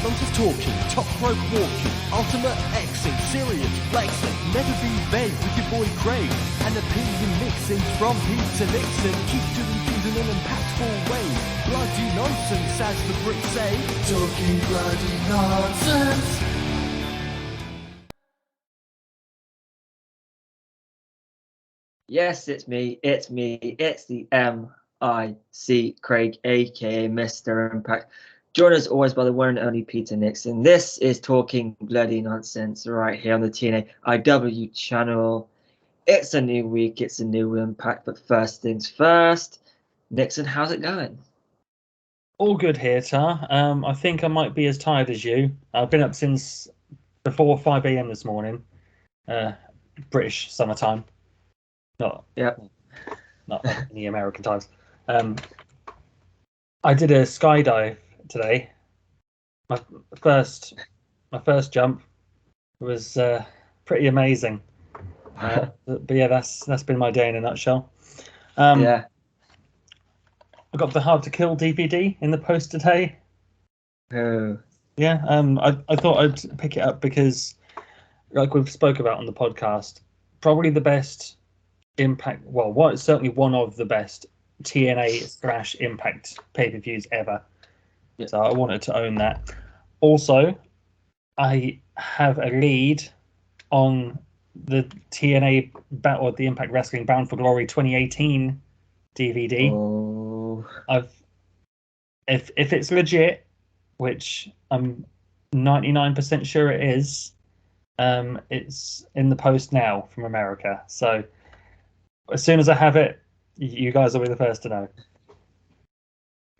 Focus talking, top rope walking, ultimate Xing, serious flexing, never be vague with your boy Craig, and opinion mixing from Pete to Nixon, keep doing things in an impactful way, bloody nonsense as the Brits say, talking bloody nonsense. Yes, it's me, it's the MIC Craig, aka Mr. Impact. Joined as always by the one and only Peter Nixon. This is Talking Bloody Nonsense right here on the TNA IW channel. It's a new week, it's a new Impact, but first things first. Nixon, how's it going? All good here, Tar. I think I might be as tired as you. I've been up since before 5 a.m. this morning. British summertime. Not any American times. I did a skydive today. My first jump was pretty amazing. But yeah, that's been my day in a nutshell. Yeah. I got the Hard to Kill DVD in the post today. Oh. Yeah. I thought I'd pick it up because, like we've spoke about on the podcast, probably the best Impact, certainly one of the best TNA / Impact pay-per-views ever. Yeah. So I wanted to own that. Also, I have a lead on the TNA Battle, the Impact Wrestling Bound for Glory 2018 DVD. Oh. If it's legit, which I'm 99% sure it is, it's in the post now from America. So as soon as I have it, you guys will be the first to know.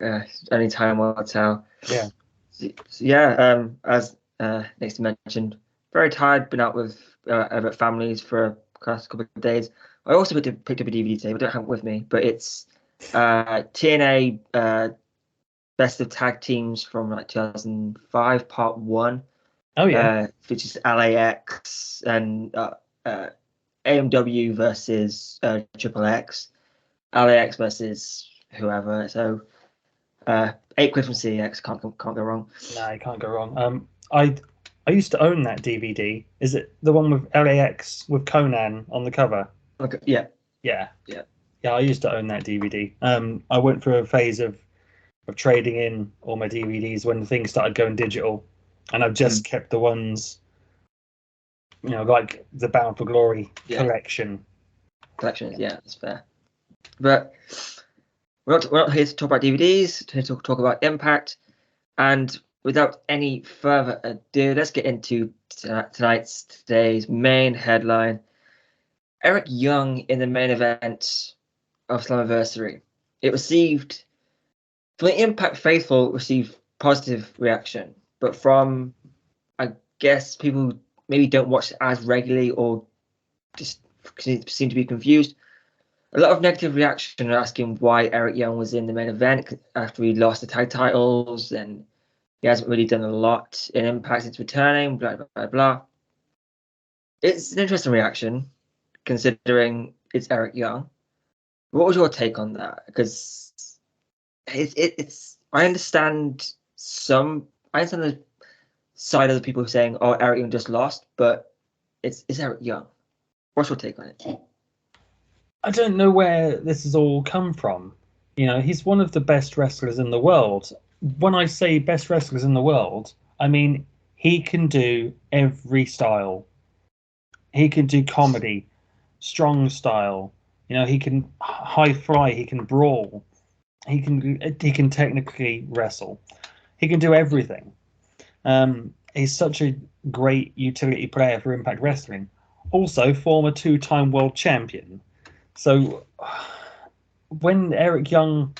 Yeah, any time will tell. Yeah. So, yeah, as Nixon mentioned, very tired, been out with other families for a couple of days. I also picked up a DVD today, but I don't have it with me, but it's TNA Best of Tag Teams from like 2005, Part 1. Oh, yeah. Features LAX and AMW versus Triple X, LAX versus whoever. So £8 from CX, can't go wrong. No, you can't go wrong. I used to own that DVD. Is it the one with LAX with Conan on the cover? Okay, yeah. I used to own that DVD. I went through a phase of trading in all my DVDs when things started going digital, and I've just kept the ones, like the Bound for Glory collection. Yeah, that's fair. But we're not here to talk about DVDs, we're here to talk about Impact. And without any further ado, let's get into today's main headline. Eric Young in the main event of Slammiversary. It received, from the Impact faithful, received positive reaction, but from, I guess, people who maybe don't watch it as regularly or just seem to be confused, a lot of negative reaction asking why Eric Young was in the main event after he lost the tag titles and he hasn't really done a lot in Impact since returning, blah, blah, blah, blah. It's an interesting reaction, considering it's Eric Young. What was your take on that? Because it's I understand the side of the people saying, "Oh, Eric Young just lost," but it's Eric Young. What's your take on it? I don't know where this has all come from. He's one of the best wrestlers in the world. When I say best wrestlers in the world, I mean he can do every style. He can do comedy, strong style. He can high fly. He can brawl. He can technically wrestle. He can do everything. He's such a great utility player for Impact Wrestling. Also, former 2-time world champion. So when Eric Young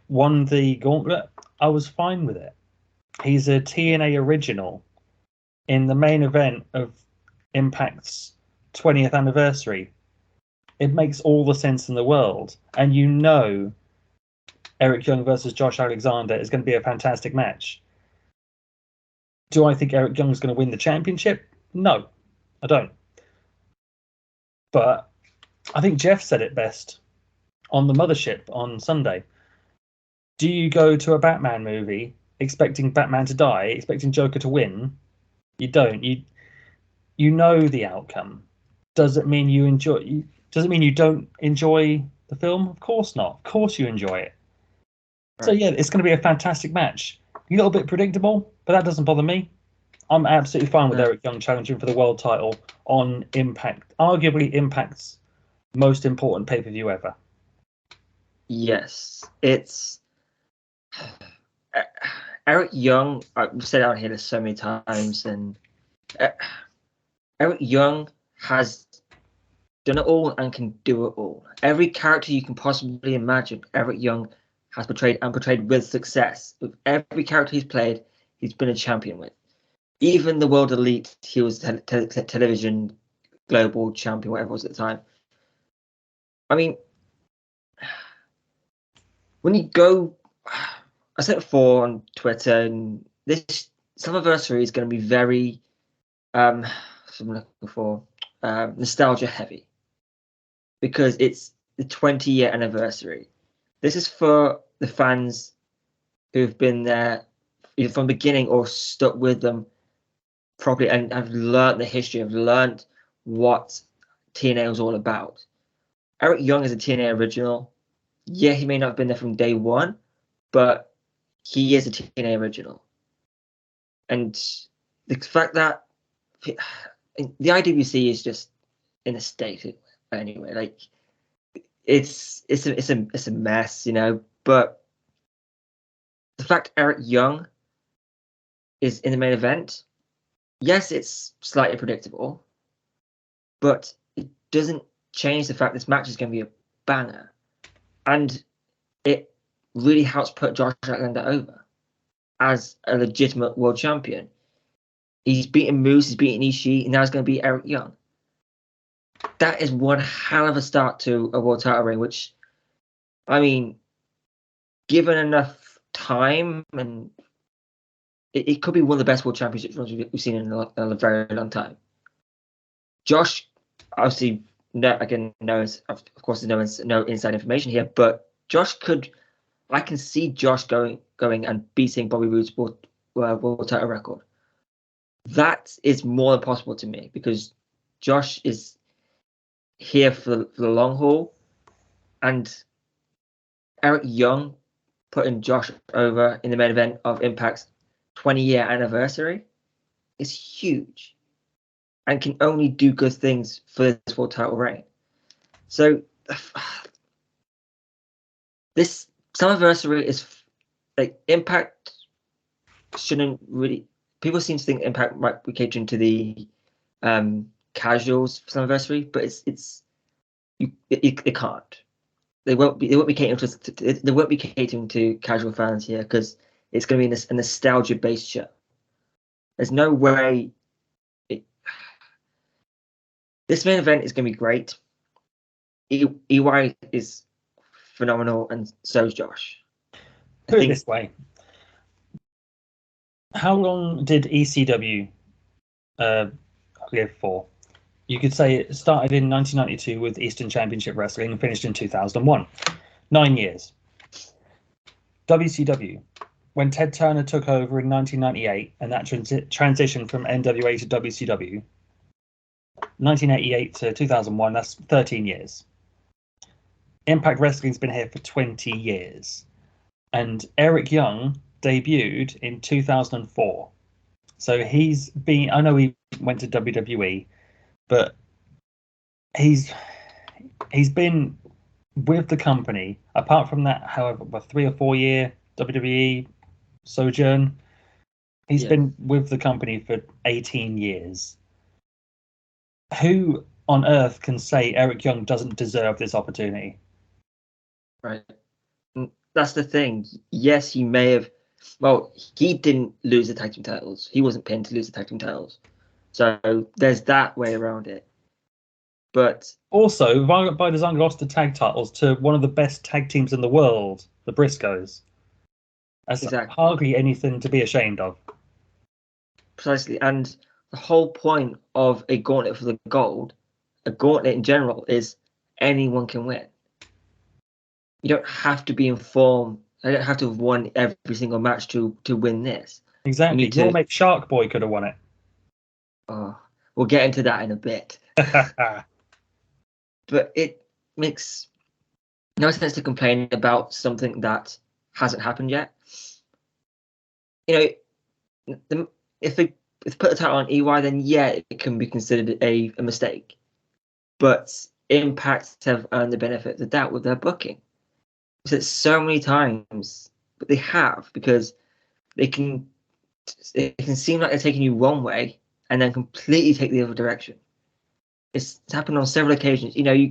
won the gauntlet, I was fine with it. He's a TNA original in the main event of Impact's 20th anniversary. It makes all the sense in the world. And Eric Young versus Josh Alexander is going to be a fantastic match. Do I think Eric Young's going to win the championship? No, I don't. But I think Jeff said it best on the Mothership on Sunday. Do you go to a Batman movie expecting Batman to die, expecting Joker to win. You don't. You know the outcome. Does it mean you enjoy? Does it mean you don't enjoy the film? Of course not. Of course you enjoy it. Right. So yeah, it's going to be a fantastic match. A little bit predictable, but that doesn't bother me. I'm absolutely fine with Eric Young challenging for the world title on Impact, arguably Impact's most important pay-per-view ever. Yes, it's Eric Young. I've said it out here so many times, and Eric Young has done it all and can do it all. Every character you can possibly imagine, Eric Young has portrayed and portrayed with success. With every character he's played, he's been a champion with. Even the World Elite, he was television global champion, whatever it was at the time. I mean, when you go, I said it before on Twitter, and this Slammiversary is going to be very, nostalgia heavy, because it's the 20-year anniversary. This is for the fans who've been there either from the beginning or stuck with them properly and have learned the history, have learned what TNA was all about. Eric Young is a TNA original. Yeah, he may not have been there from day one, but he is a TNA original. And the fact that the IWC is just in a state anyway, like it's a mess, you know. But the fact Eric Young is in the main event, yes, it's slightly predictable, but it doesn't change the fact this match is going to be a banger. And it really helps put Josh Alexander over as a legitimate world champion. He's beaten Moose, he's beaten Ishii, and now he's going to beat Eric Young. That is one hell of a start to a world title reign, which, I mean, given enough time, and it could be one of the best world championships we've seen in a very long time. Josh, obviously, of course, there's no inside information here, but I can see Josh going and beating Bobby Roode's world title record. That is more than possible to me, because Josh is here for the long haul, and Eric Young putting Josh over in the main event of Impact's 20-year anniversary is huge and can only do good things for this world title reign. So this Slammiversary is like, Impact shouldn't really. People seem to think Impact might be catering to the casuals for Slammiversary, but it can't. They won't be catering to casual fans here, because it's going to be a nostalgia-based show. There's no way. This main event is going to be great. EY is phenomenal, and so is Josh. Put it this way: how long did ECW live for? You could say it started in 1992 with Eastern Championship Wrestling and finished in 2001. 9 years. WCW, when Ted Turner took over in 1998, and that transition from NWA to WCW, 1988 to 2001, that's 13 years. Impact Wrestling's been here for 20 years. And Eric Young debuted in 2004. So he's been, I know he went to WWE, but he's been with the company, apart from that, however, a 3 or 4 year WWE sojourn, he's been with the company for 18 years. Who on earth can say Eric Young doesn't deserve this opportunity? Right. That's the thing. Yes, he may have. Well, he didn't lose the tag team titles. He wasn't pinned to lose the tag team titles. So there's that way around it. But also, Violent by Design lost the tag titles to one of the best tag teams in the world, the Briscoes. That's hardly anything to be ashamed of. Precisely. And the whole point of a gauntlet for the gold, a gauntlet in general, is anyone can win. You don't have to be in form They don't have to have won every single match to win this. Exactly. need to- Your mate Shark Boy could have won it. Oh, we'll get into that in a bit. But it makes no sense to complain about something that hasn't happened yet. You know, if they put a title on EY, then yeah, it can be considered a mistake. But Impact have earned the benefit of the doubt with their booking. I've said it so many times, but they have, because it can seem like they're taking you one way and then completely take the other direction. It's happened on several occasions. You know, you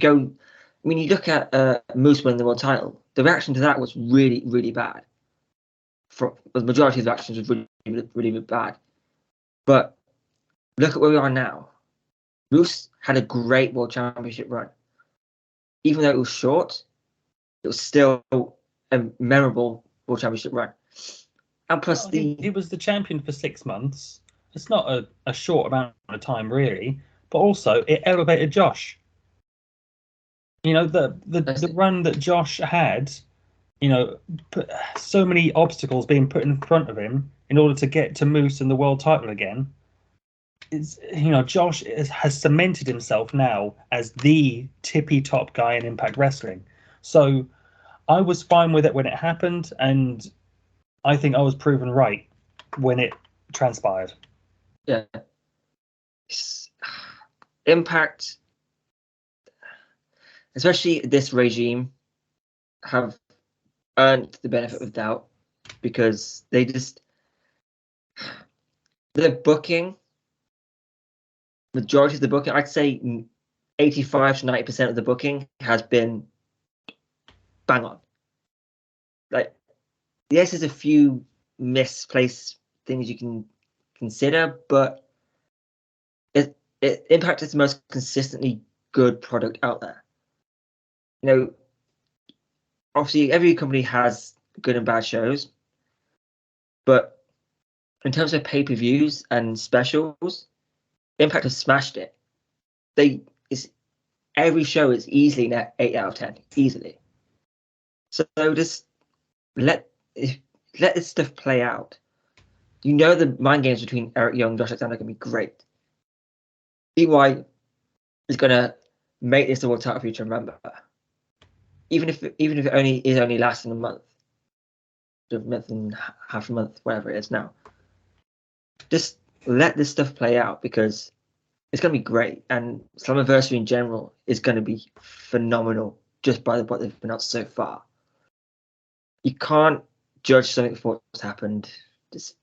look at Moose winning the world title, the reaction to that was really, really bad. The majority of the reactions was really, really, really bad. But look at where we are now. Moose had a great World Championship run. Even though it was short, it was still a memorable World Championship run. And plus, he was the champion for 6 months. It's not a short amount of time, really. But also, it elevated Josh. You know, the run that Josh had, you know, so many obstacles being put in front of him in order to get to Moose and the world title again. You know, Josh has cemented himself now as the tippy top guy in Impact Wrestling. So I was fine with it when it happened, and I think I was proven right when it transpired. Yeah. Impact, especially this regime, have earned the benefit of doubt because their booking, majority of the booking, I'd say 85 to 90% of the booking has been bang on. Like, yes, there's a few misplaced things you can consider, but Impact is the most consistently good product out there. You know, obviously every company has good and bad shows, but in terms of pay-per-views and specials, Impact has smashed it. Every show is easily an 8 out of 10, easily. So just let this stuff play out. You know, the mind games between Eric Young and Josh Alexander are going to be great. EY is going to make this the world title for you to remember, even if it only lasting a month, a month and half a month, whatever it is now. Just let this stuff play out because it's going to be great, and Slammiversary in general is going to be phenomenal just by what they've been out so far. You can't judge something before it's happened. Just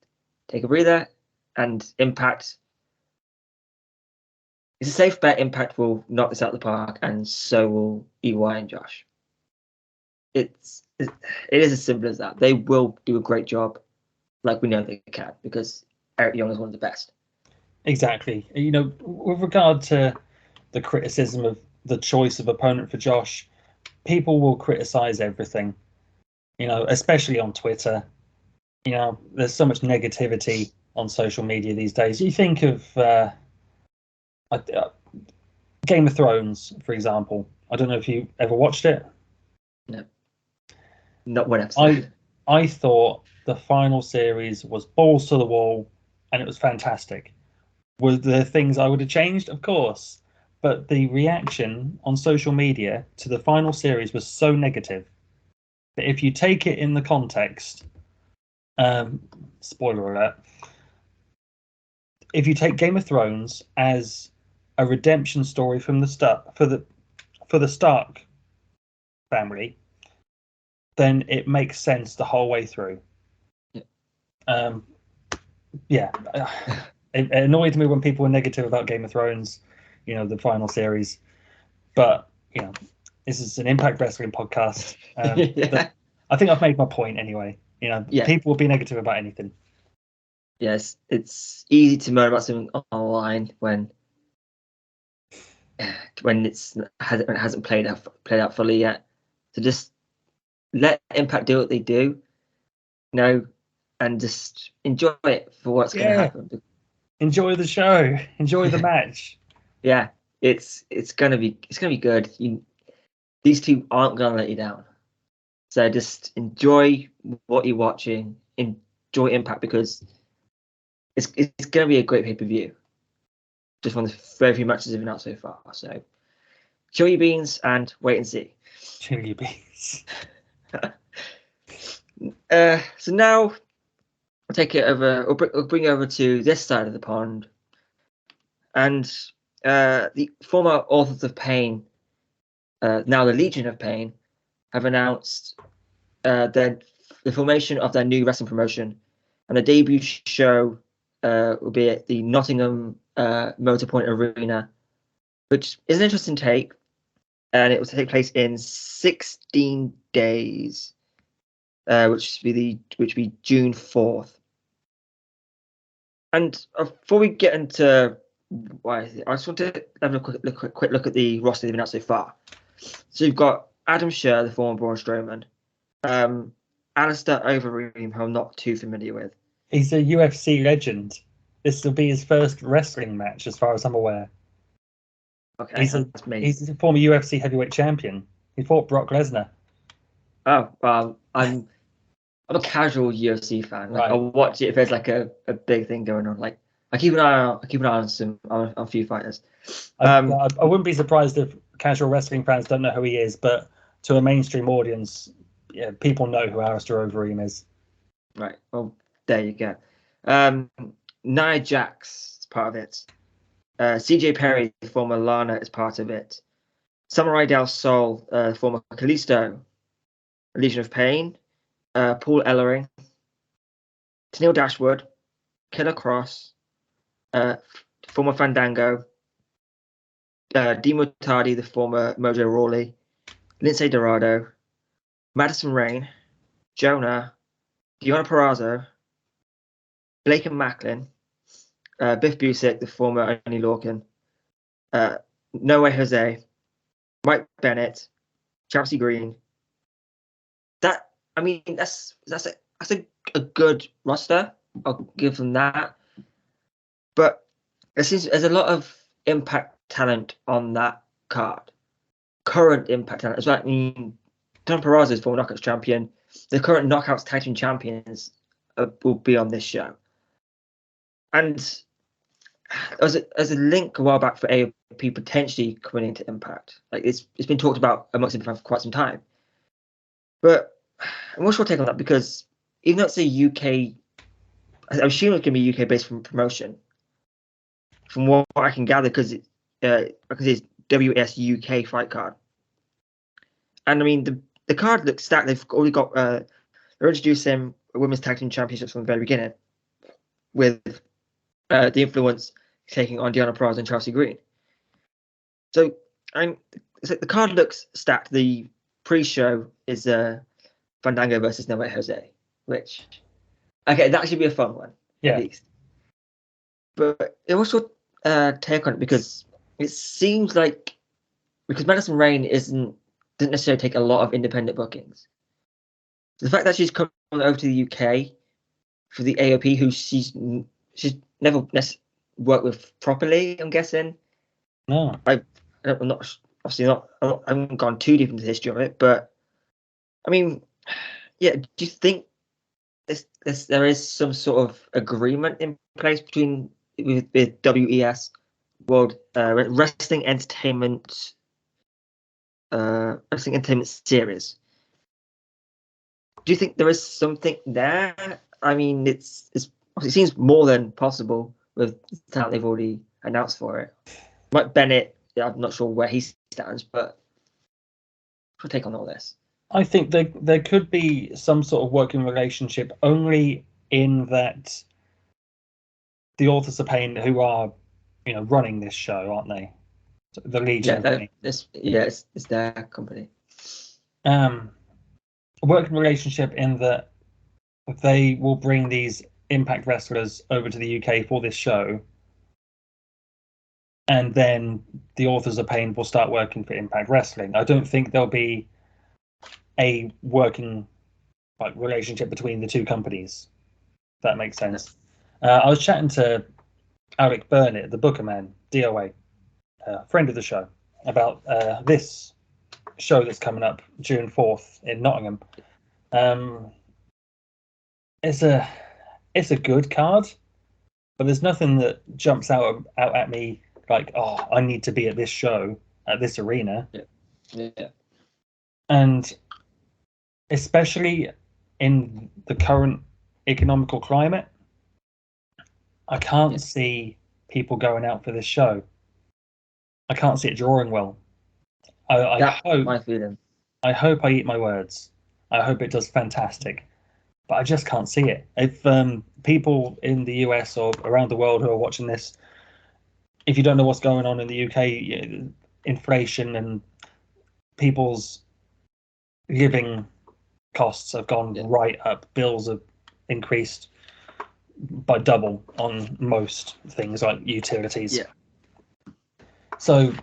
take a breather, and Impact. It's a safe bet. Impact will knock this out of the park, and so will EY and Josh. It is as simple as that. They will do a great job, like we know they can, because Eric Young is one of the best. Exactly. You know, with regard to the criticism of the choice of opponent for Josh, people will criticize everything. You know, especially on Twitter. You know, there's so much negativity on social media these days. You think of Game of Thrones, for example. I don't know if you ever watched it. No, not one episode. I thought the final series was balls to the wall, and it was fantastic. Were there things I would have changed? Of course. But the reaction on social media to the final series was so negative that if you take it in the context, spoiler alert, if you take Game of Thrones as a redemption story from the start for the Stark family, then it makes sense the whole way through. Yeah. It annoyed me when people were negative about Game of Thrones, you know, the final series. But, you know, this is an Impact Wrestling podcast. Yeah. I think I've made my point anyway. You know, Yeah. People will be negative about anything. Yes, it's easy to moan about something online when it hasn't played out fully yet. So just let Impact do what they do, you know, and just enjoy it for what's going to happen. Enjoy the show. Enjoy the match. Yeah, it's gonna be good. These two aren't gonna let you down. So just enjoy what you're watching, enjoy Impact, because it's going to be a great pay-per-view. Just one of the very few matches they've announced so far. So chill your beans and wait and see. Chill your beans. So now I'll take it over. We'll bring it over to this side of the pond, and the former Authors of Pain, now the Legion of Pain, have announced the formation of their new wrestling promotion, and the debut show will be at the Nottingham Motorpoint Arena, which is an interesting take, and it will take place in 16 days. Which will be June 4th. And before we get into why, I just want to have a quick look at the roster they've announced so far. So you've got Adam Scherr, the former Braun Strowman, Alistair Overeem, who I'm not too familiar with. He's a UFC legend. This will be his first wrestling match, as far as I'm aware. Okay, he's a former UFC heavyweight champion. He fought Brock Lesnar. Oh, well, I'm a casual UFC fan. Like, Right. I'll watch it if there's like a big thing going on. Like I keep an eye on some on a few fighters. I wouldn't be surprised if casual wrestling fans don't know who he is, but to a mainstream audience, yeah, people know who Alistair Overeem is. Right. Well, there you go. Nia Jax is part of it. CJ Perry, the former Lana, is part of it. Samurai Del Sol, former Kalisto, Legion of Pain. Paul Ellering, Tennille Dashwood, Killer Cross, former Fandango, Demo Tardy, the former Mojo Rawley, Lindsay Dorado, Madison Rain, Jonah, Deonna Purrazzo, Blake and Macklin, Biff Busick, the former Oney Lorcan, No Way Jose, Mike Bennett, Chelsea Green. That's a good roster. I'll give them that. But there's a lot of Impact talent on that card. Current Impact talent as well. I mean, Don Purrazzo is former Knockouts champion. The current Knockouts tag team champions will be on this show. And there's a link a while back for AOP potentially coming into Impact. Like it's been talked about amongst Impact for quite some time. But what's your take on that? Because even though it's a UK, I'm assuming it's going to be UK based promotion, from what I can gather, because it's WES UK fight card. And I mean, the card looks stacked. They've already got they're introducing women's tag team championships from the very beginning, with the Influence taking on Deonna Purrazzo and Chelsea Green. So the card looks stacked. The pre-show is Fandango versus No Way Jose, which that should be a fun one, at least. But what's your take on it? Because it seems like Madison Rain doesn't necessarily take a lot of independent bookings. The fact that she's come over to the UK for the AOP, who she's never worked with properly, I'm guessing. No, I'm not obviously not. I haven't gone too deep into the history of it, but I mean, yeah. Do you think there is some sort of agreement in place with WES, World Wrestling Entertainment Series? Do you think there is something there? I mean, it seems more than possible with the talent they've already announced for it. Mike Bennett, I'm not sure where he stands, but what's your take on all this? I think there could be some sort of working relationship, only in that the Authors of Pain, who are running this show, aren't they? The Legion. It's their company. A working relationship in that they will bring these Impact wrestlers over to the UK for this show, and then the Authors of Pain will start working for Impact Wrestling. I don't think there'll be a working relationship between the two companies. If that makes sense. I was chatting to Alec Burnett, the Booker Man, DOA, friend of the show, about this show that's coming up June 4th in Nottingham. It's a good card, but there's nothing that jumps out at me like, oh, I need to be at this show at this arena. Yeah. And especially in the current economical climate, I can't see people going out for this show. I can't see it drawing well. That's my feeling. I hope I eat my words. I hope it does fantastic, but I just can't see it. If people in the US or around the world who are watching this, if you don't know what's going on in the UK, inflation and people's living costs have gone right up. Bills have increased by double on most things like utilities. Yeah. So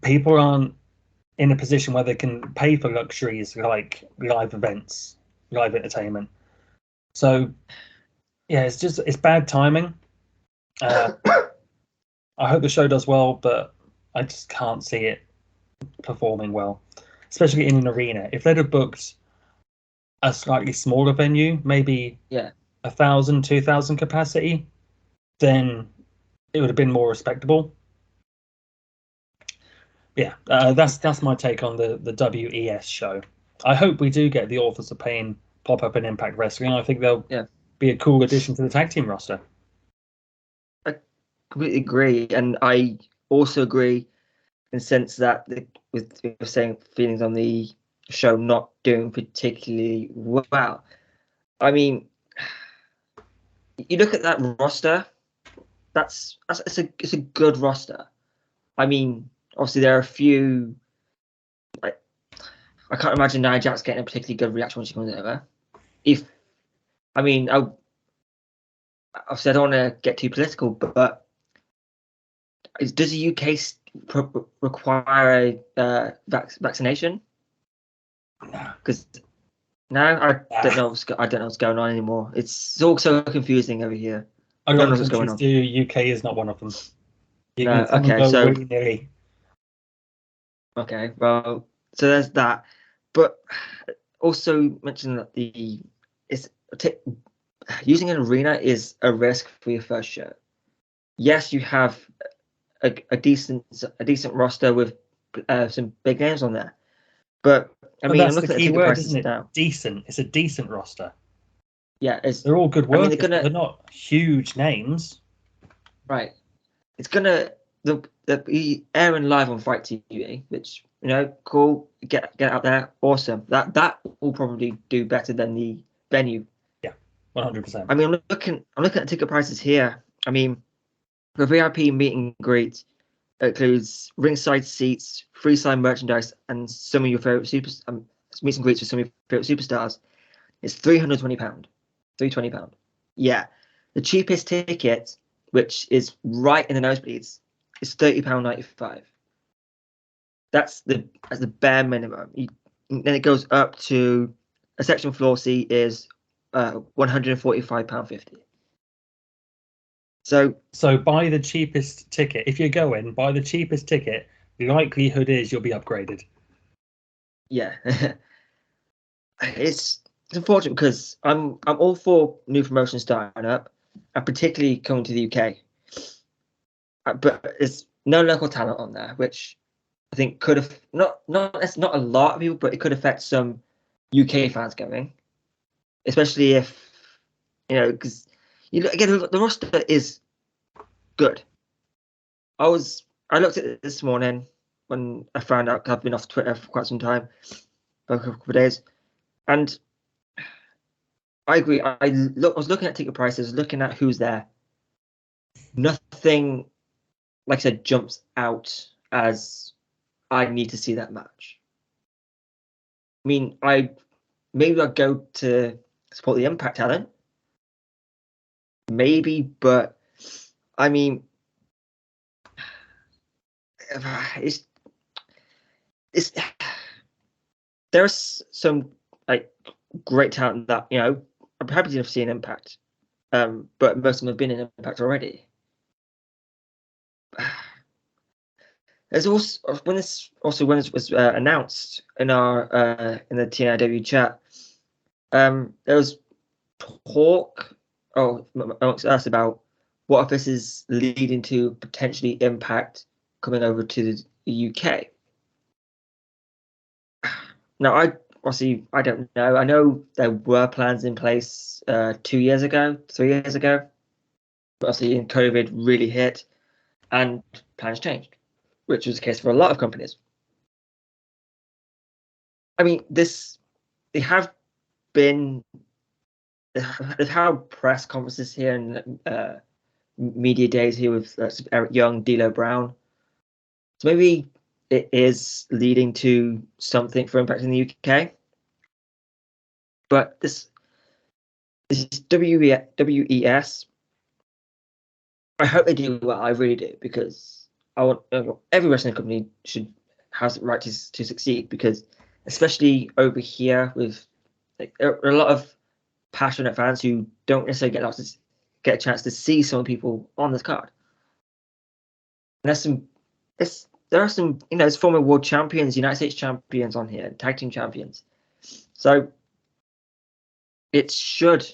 people aren't in a position where they can pay for luxuries like live events, live entertainment. So yeah, it's bad timing. I hope the show does well, but I just can't see it performing well, especially in an arena. If they'd have booked a slightly smaller venue, maybe 1,000, 2,000 capacity, then it would have been more respectable. Yeah, that's my take on the WES show. I hope we do get the Authors of Pain pop up in Impact Wrestling. I think they'll be a cool addition to the tag team roster. I completely agree, and I also agree in the sense that with saying feelings on the show not doing particularly well. I mean, you look at that roster. It's a good roster. I mean, obviously there are a few. I can't imagine Nia Jax getting a particularly good reaction when she comes over. Obviously I don't want to get too political, but does the UK require a vaccination? Because now I don't know what's going on anymore. It's all so confusing over here. A lot of countries do. UK is not one of them. Okay, well, so there's that. But also mention that using an arena is a risk for your first show. Yes, you have a decent roster with some big names on there, but I mean, that's I'm looking the at key ticket word, prices isn't it? now. Decent. It's a decent roster. Yeah, they're all good workers. They're not huge names. Right. It's gonna be airing live on Fight TV, which cool. Get out there, awesome. That will probably do better than the venue. Yeah, 100%. I mean, I'm looking at ticket prices here. I mean, the VIP meet and greet includes ringside seats, free signed merchandise, and some of your favorite meet and greets with some of your favorite superstars. It's £320. £320. Yeah, the cheapest ticket, which is right in the nosebleeds, is £30.95. That's the bare minimum. Then it goes up to a section floor seat is £145.50. So buy the cheapest ticket. If you're going, buy the cheapest ticket. The likelihood is you'll be upgraded. Yeah, it's unfortunate because I'm all for new promotions starting up, and particularly coming to the UK. But there's no local talent on there, which I think could have not a lot of people, but it could affect some UK fans going, especially if because again the roster is good. I looked at it this morning when I found out, 'cause I've been off Twitter for quite some time, for a couple of days, and I agree. I was looking at ticket prices, looking at who's there. Nothing, like I said, jumps out as I need to see that match. I mean, maybe I'd go to support the Impact talent, maybe, but I mean, there's some great talent that I'm happy to see an Impact, but most of them have been in Impact already. There's also when it was announced in our in the TNIW chat, there was talk amongst us about what if this is leading to potentially Impact coming over to the UK. Now, I don't know. I know there were plans in place 3 years ago, but obviously COVID really hit and plans changed, which was the case for a lot of companies. I mean, they've had press conferences here and media days here with Eric Young, D'Lo Brown. So maybe it is leading to something for Impact in the UK. But this WES, I hope they do well. I really do, because I want every wrestling company has the right to succeed, because especially over here with there are a lot of passionate fans who don't necessarily get a chance to see some people on this card. And there are some there's former world champions, United States champions on here, tag team champions. So it should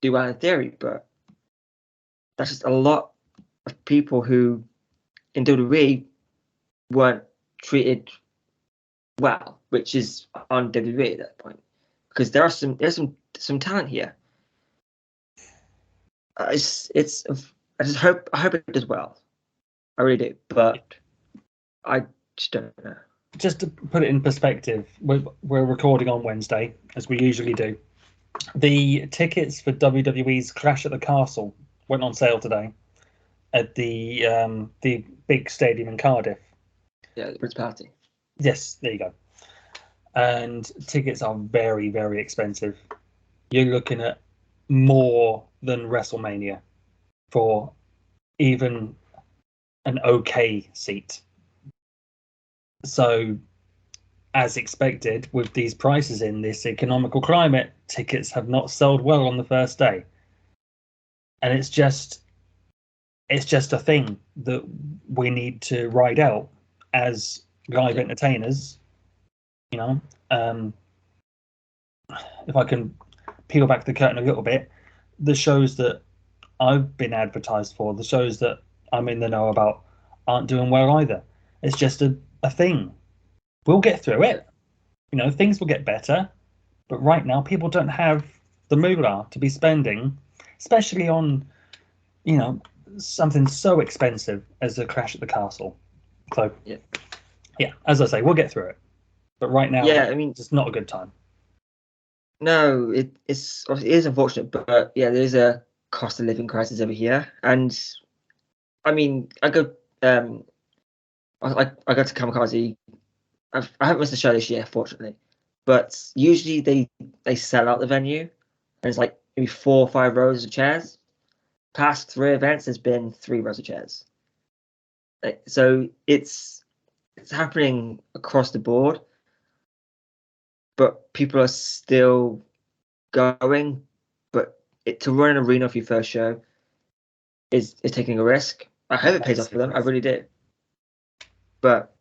do well in theory, but that's just a lot of people who in WWE weren't treated well, which is on WWE at that point, because there's some talent here. I hope it does well. I really do, but I just don't know. Just to put it in perspective, we're recording on Wednesday, as we usually do. The tickets for WWE's Clash at the Castle went on sale today at the big stadium in Cardiff. Yeah, the Principality. Yes, there you go. And tickets are very, very expensive. You're looking at more than WrestleMania for even an okay seat. So, as expected, with these prices in this economical climate, tickets have not sold well on the first day. And it's just a thing that we need to ride out as live entertainers. If I can peel back the curtain a little bit, the shows that I've been advertised for, the shows that I'm in the know about, aren't doing well either. It's just a thing. We'll get through it. Things will get better. But right now, people don't have the moolah to be spending, especially on, something so expensive as a Clash at the Castle. So, yeah, as I say, we'll get through it. But right now, it's not a good time. No, it is unfortunate, but yeah, there is a cost of living crisis over here, and I mean, I go to Kamikaze. I haven't missed a show this year, fortunately, but usually they sell out the venue, and it's like maybe 4 or 5 rows of chairs. Past 3 events, there's been 3 rows of chairs. So it's happening across the board, but people are still going. But to run an arena for your first show is taking a risk. I hope it pays off for them. I really do. But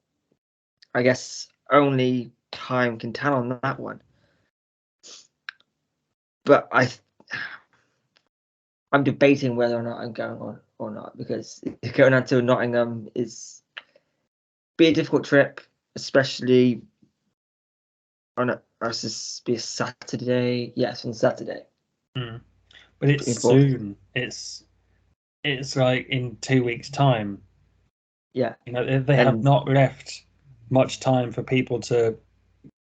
I guess only time can tell on that one. But I'm debating whether or not I'm going on or not, because going on to Nottingham is be a difficult trip, especially on a Saturday. Yes, on Saturday. But it's soon. It's like in 2 weeks' time. Yeah. They have not left much time for people to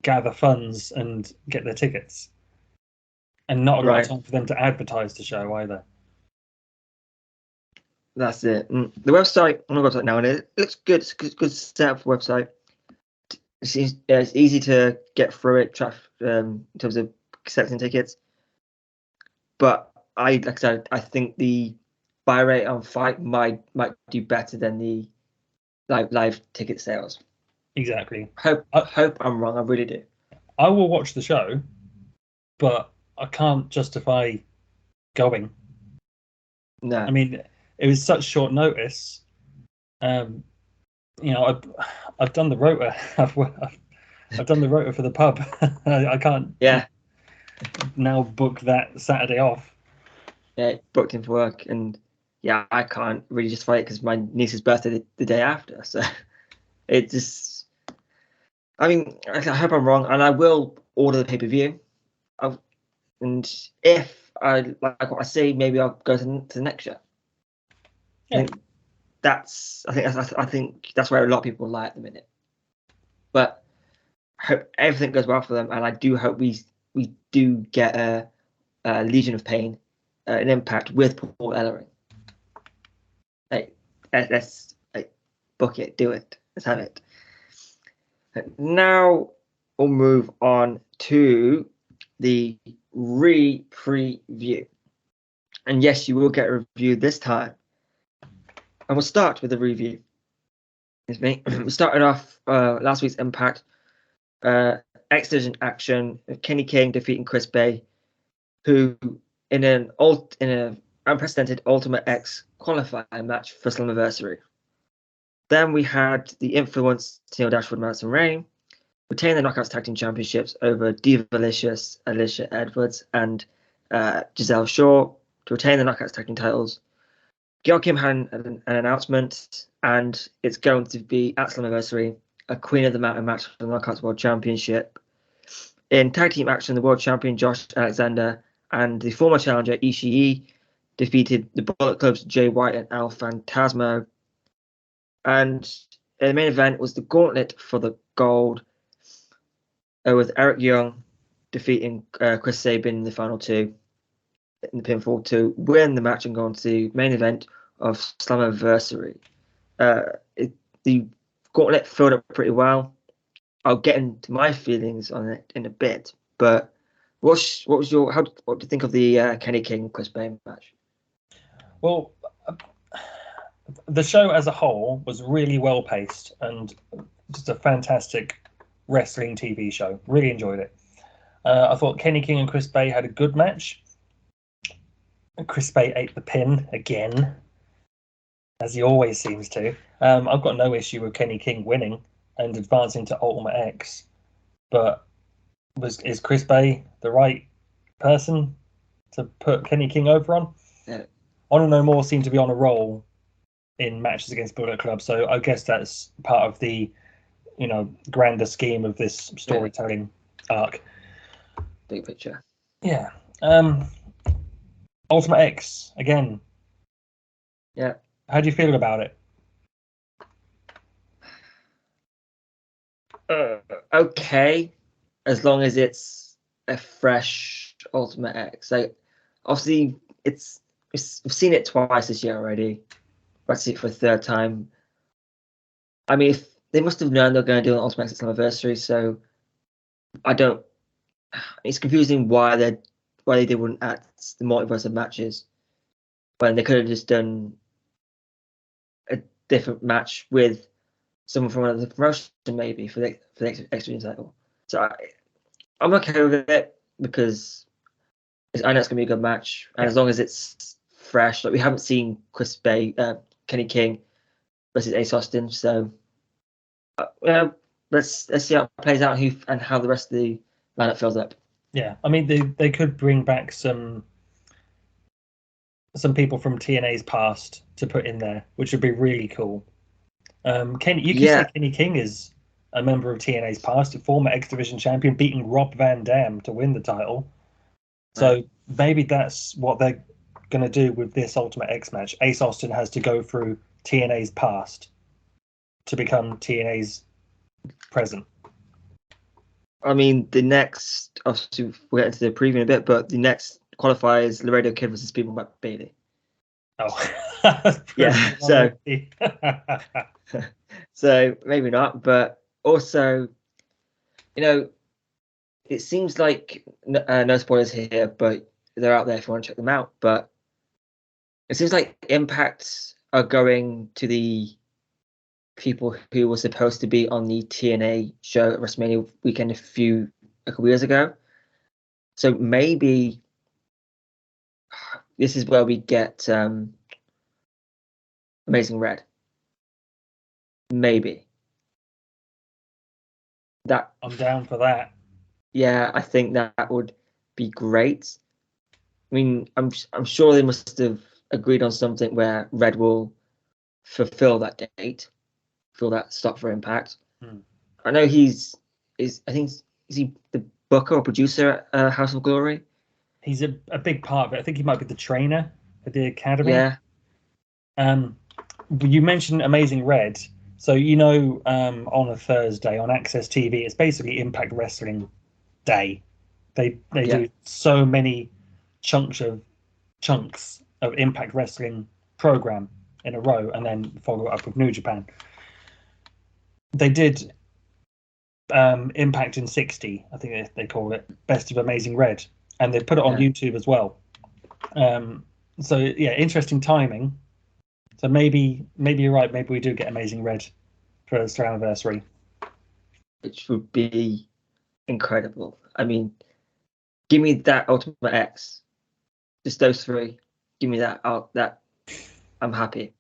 gather funds and get their tickets, and not a lot of time for them to advertise the show either. That's it. The website, on the website now, and it looks good. It's a good setup website. It's easy to get through it, in terms of accepting tickets. But like I said, I think the buy rate on Fight might do better than the live ticket sales. Exactly. I hope I'm wrong. I really do. I will watch the show, but I can't justify going. No. I mean, it was such short notice. I've done the rota. I've done the rota for the pub. I can't now book that Saturday off. Yeah, booked in for work, and yeah, I can't really justify it because my niece's birthday the day after. So it just, I mean, I hope I'm wrong, and I will order the pay-per-view. And if I like what I see, maybe I'll go to the next show. Yeah. I think that's where a lot of people lie at the minute. But I hope everything goes well for them, and I do hope we do get a Legion of Pain, an Impact with Paul Ellering. Let's book it, do it, let's have it. Now we'll move on to the preview, and yes, you will get a review this time. And we'll start with the review. We started off last week's Impact X Division action of Kenny King defeating Chris Bay, who in an unprecedented Ultimate X qualifying match for Slammiversary. Then we had the Influence Neil Dashwood, Madison Rain retain the Knockouts Tag Team Championships over Divalicious, Alicia Edwards, and Giselle Shaw to retain the Knockouts Tag Team titles. Gail Kim had an announcement, and it's going to be at Slammiversary, a Queen of the Mountain match for the Knockouts World Championship. In tag team action, the world champion Josh Alexander and the former challenger Ishii defeated the Bullet Club's Jay White and Al Phantasmo. And the main event was the Gauntlet for the Gold, with Eric Young defeating Chris Sabin in the final two, in the pinfall, to win the match and go on to the main event of Slammiversary. The Gauntlet filled up pretty well. I'll get into my feelings on it in a bit, but what do you think of the Kenny King Chris Bay match? Well, the show as a whole was really well paced and just a fantastic wrestling TV show. Really enjoyed it. I thought Kenny King and Chris Bay had a good match. Chris Bay ate the pin again, as he always seems to. I've got no issue with Kenny King winning and advancing to Ultimate X, but is Chris Bay the right person to put Kenny King over on? Yeah. Honor No More seemed to be on a roll in matches against Bullet Club, so I guess that's part of the grander scheme of this storytelling arc. Big picture. Yeah. Ultimate X again. Yeah. How do you feel about it? Okay, as long as it's a fresh Ultimate X. Like, obviously, we've seen it twice this year already. I've seen it for a third time. I mean, if they must have known they're going to do an Ultimate X Slammiversary, so I don't. It's confusing why they did one at the multiverse of matches when they could have just done a different match with someone from another promotion, maybe for the X Division title. So I'm okay with it because I know it's gonna be a good match, and as long as it's fresh, like we haven't seen Chris Bay, Kenny King versus Ace Austin, so let's see how it plays out and how the rest of the lineup fills up. Yeah, I mean they could bring back some people from TNA's past to put in there, which would be really cool. You can say Kenny King is a member of TNA's past, a former X Division champion, beating Rob Van Dam to win the title. So maybe that's what they're going to do with this Ultimate X match. Ace Austin has to go through TNA's past to become TNA's present. I mean, the next, obviously, we'll get into the preview in a bit, but the next qualifier is Laredo Kid versus People Back Bailey. Oh, yeah. So maybe not, but also, it seems like no spoilers here, but they're out there if you want to check them out. But it seems like Impacts are going to the people who were supposed to be on the TNA show at WrestleMania weekend a couple years ago. So maybe this is where we get Amazing Red. maybe. That I'm down for that. Yeah, I think that would be great. I mean, I'm sure they must have agreed on something where Red will fulfill that date, fill that slot for Impact. I know is he the booker or producer at House of Glory? He's a big part of it. I think he might be the trainer at the academy. Yeah. You mentioned Amazing Red. So, on a Thursday on Access TV, it's basically Impact Wrestling Day. They do so many chunks of Impact Wrestling program in a row, and then follow it up with New Japan. They did Impact in 60, I think they call it, Best of Amazing Red, and they put it on YouTube as well. So yeah, interesting timing. So maybe you're right. Maybe we do get Amazing Red for the Slammiversary, which would be incredible. I mean, give me that Ultimate X, just those three. Give me that. That I'm happy.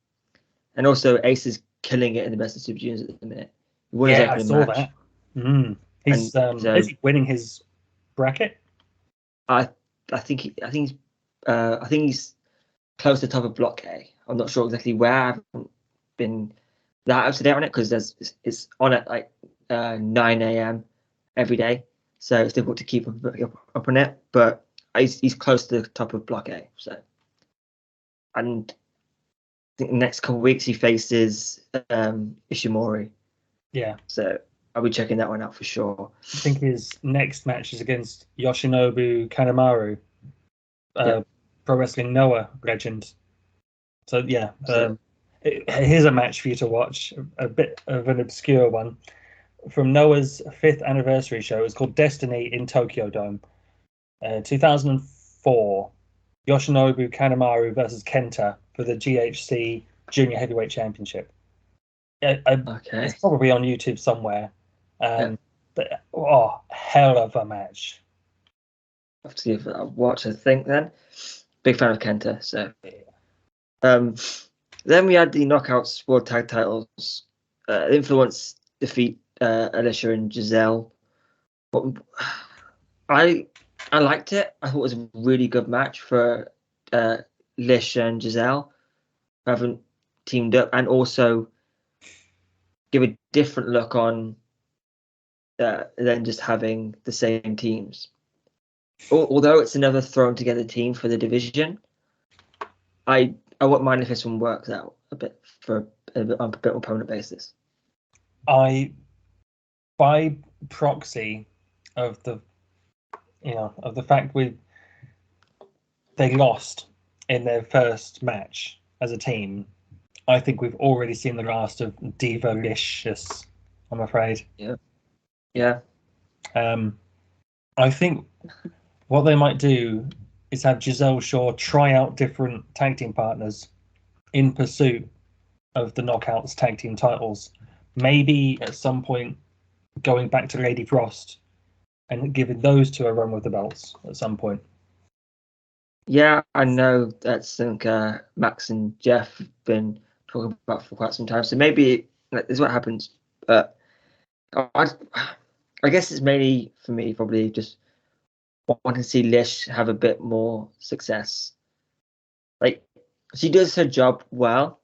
And also, Ace is killing it in the Best of Super Juniors at the minute. I saw that. He's is he winning his bracket? I think he's close to the top of Block A. I'm not sure exactly where. I haven't been that up to date on it because it's on at like 9 a.m. every day, so it's difficult to keep up on it. But he's close to the top of Block A. So, and I think the next couple of weeks he faces Ishimori. Yeah. So I'll be checking that one out for sure. I think his next match is against Yoshinobu Kanemaru, Pro Wrestling Noah legend. So yeah, here's a match for you to watch, a bit of an obscure one from Noah's 5th anniversary show. It's called Destiny in Tokyo Dome, 2004. Yoshinobu Kanemaru versus Kenta for the GHC Junior Heavyweight Championship. It's probably on YouTube somewhere. But hell of a match. I have to see if I watch. I think then. Big fan of Kenta. So, then we had the Knockouts World Tag Titles. Influence defeat Alicia and Giselle. But I liked it. I thought it was a really good match for Alicia and Giselle, who haven't teamed up, and also give a different look on than just having the same teams. Although it's another thrown together team for the division, I wouldn't mind if this one works out a bit on a bit more permanent basis. By proxy of the fact they lost in their first match as a team, I think we've already seen the last of Diva-licious, I'm afraid. Yeah. I think what they might do is have Giselle Shaw try out different tag team partners in pursuit of the Knockouts tag team titles. Maybe at some point going back to Lady Frost and giving those two a run with the belts at some point. Yeah, I know that's something Max and Jeff have been talking about for quite some time. So maybe this is what happens. But I guess it's mainly for me probably just wanting to see Lish have a bit more success. Like, she does her job well.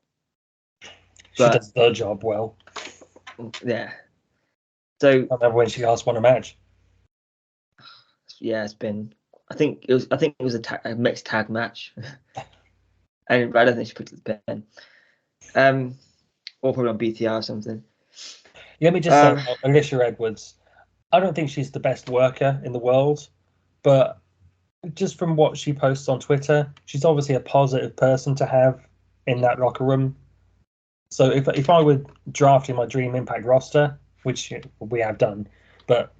She does the job well. Yeah. So I remember when she last won a match. Yeah, it's been. I think it was a mixed tag match, and I don't think she picked up the pen. Or probably on BTR or something. Let me just say about Alicia Edwards. I don't think she's the best worker in the world, but just from what she posts on Twitter, she's obviously a positive person to have in that locker room. So if I were drafting my Dream Impact roster, which we have done, but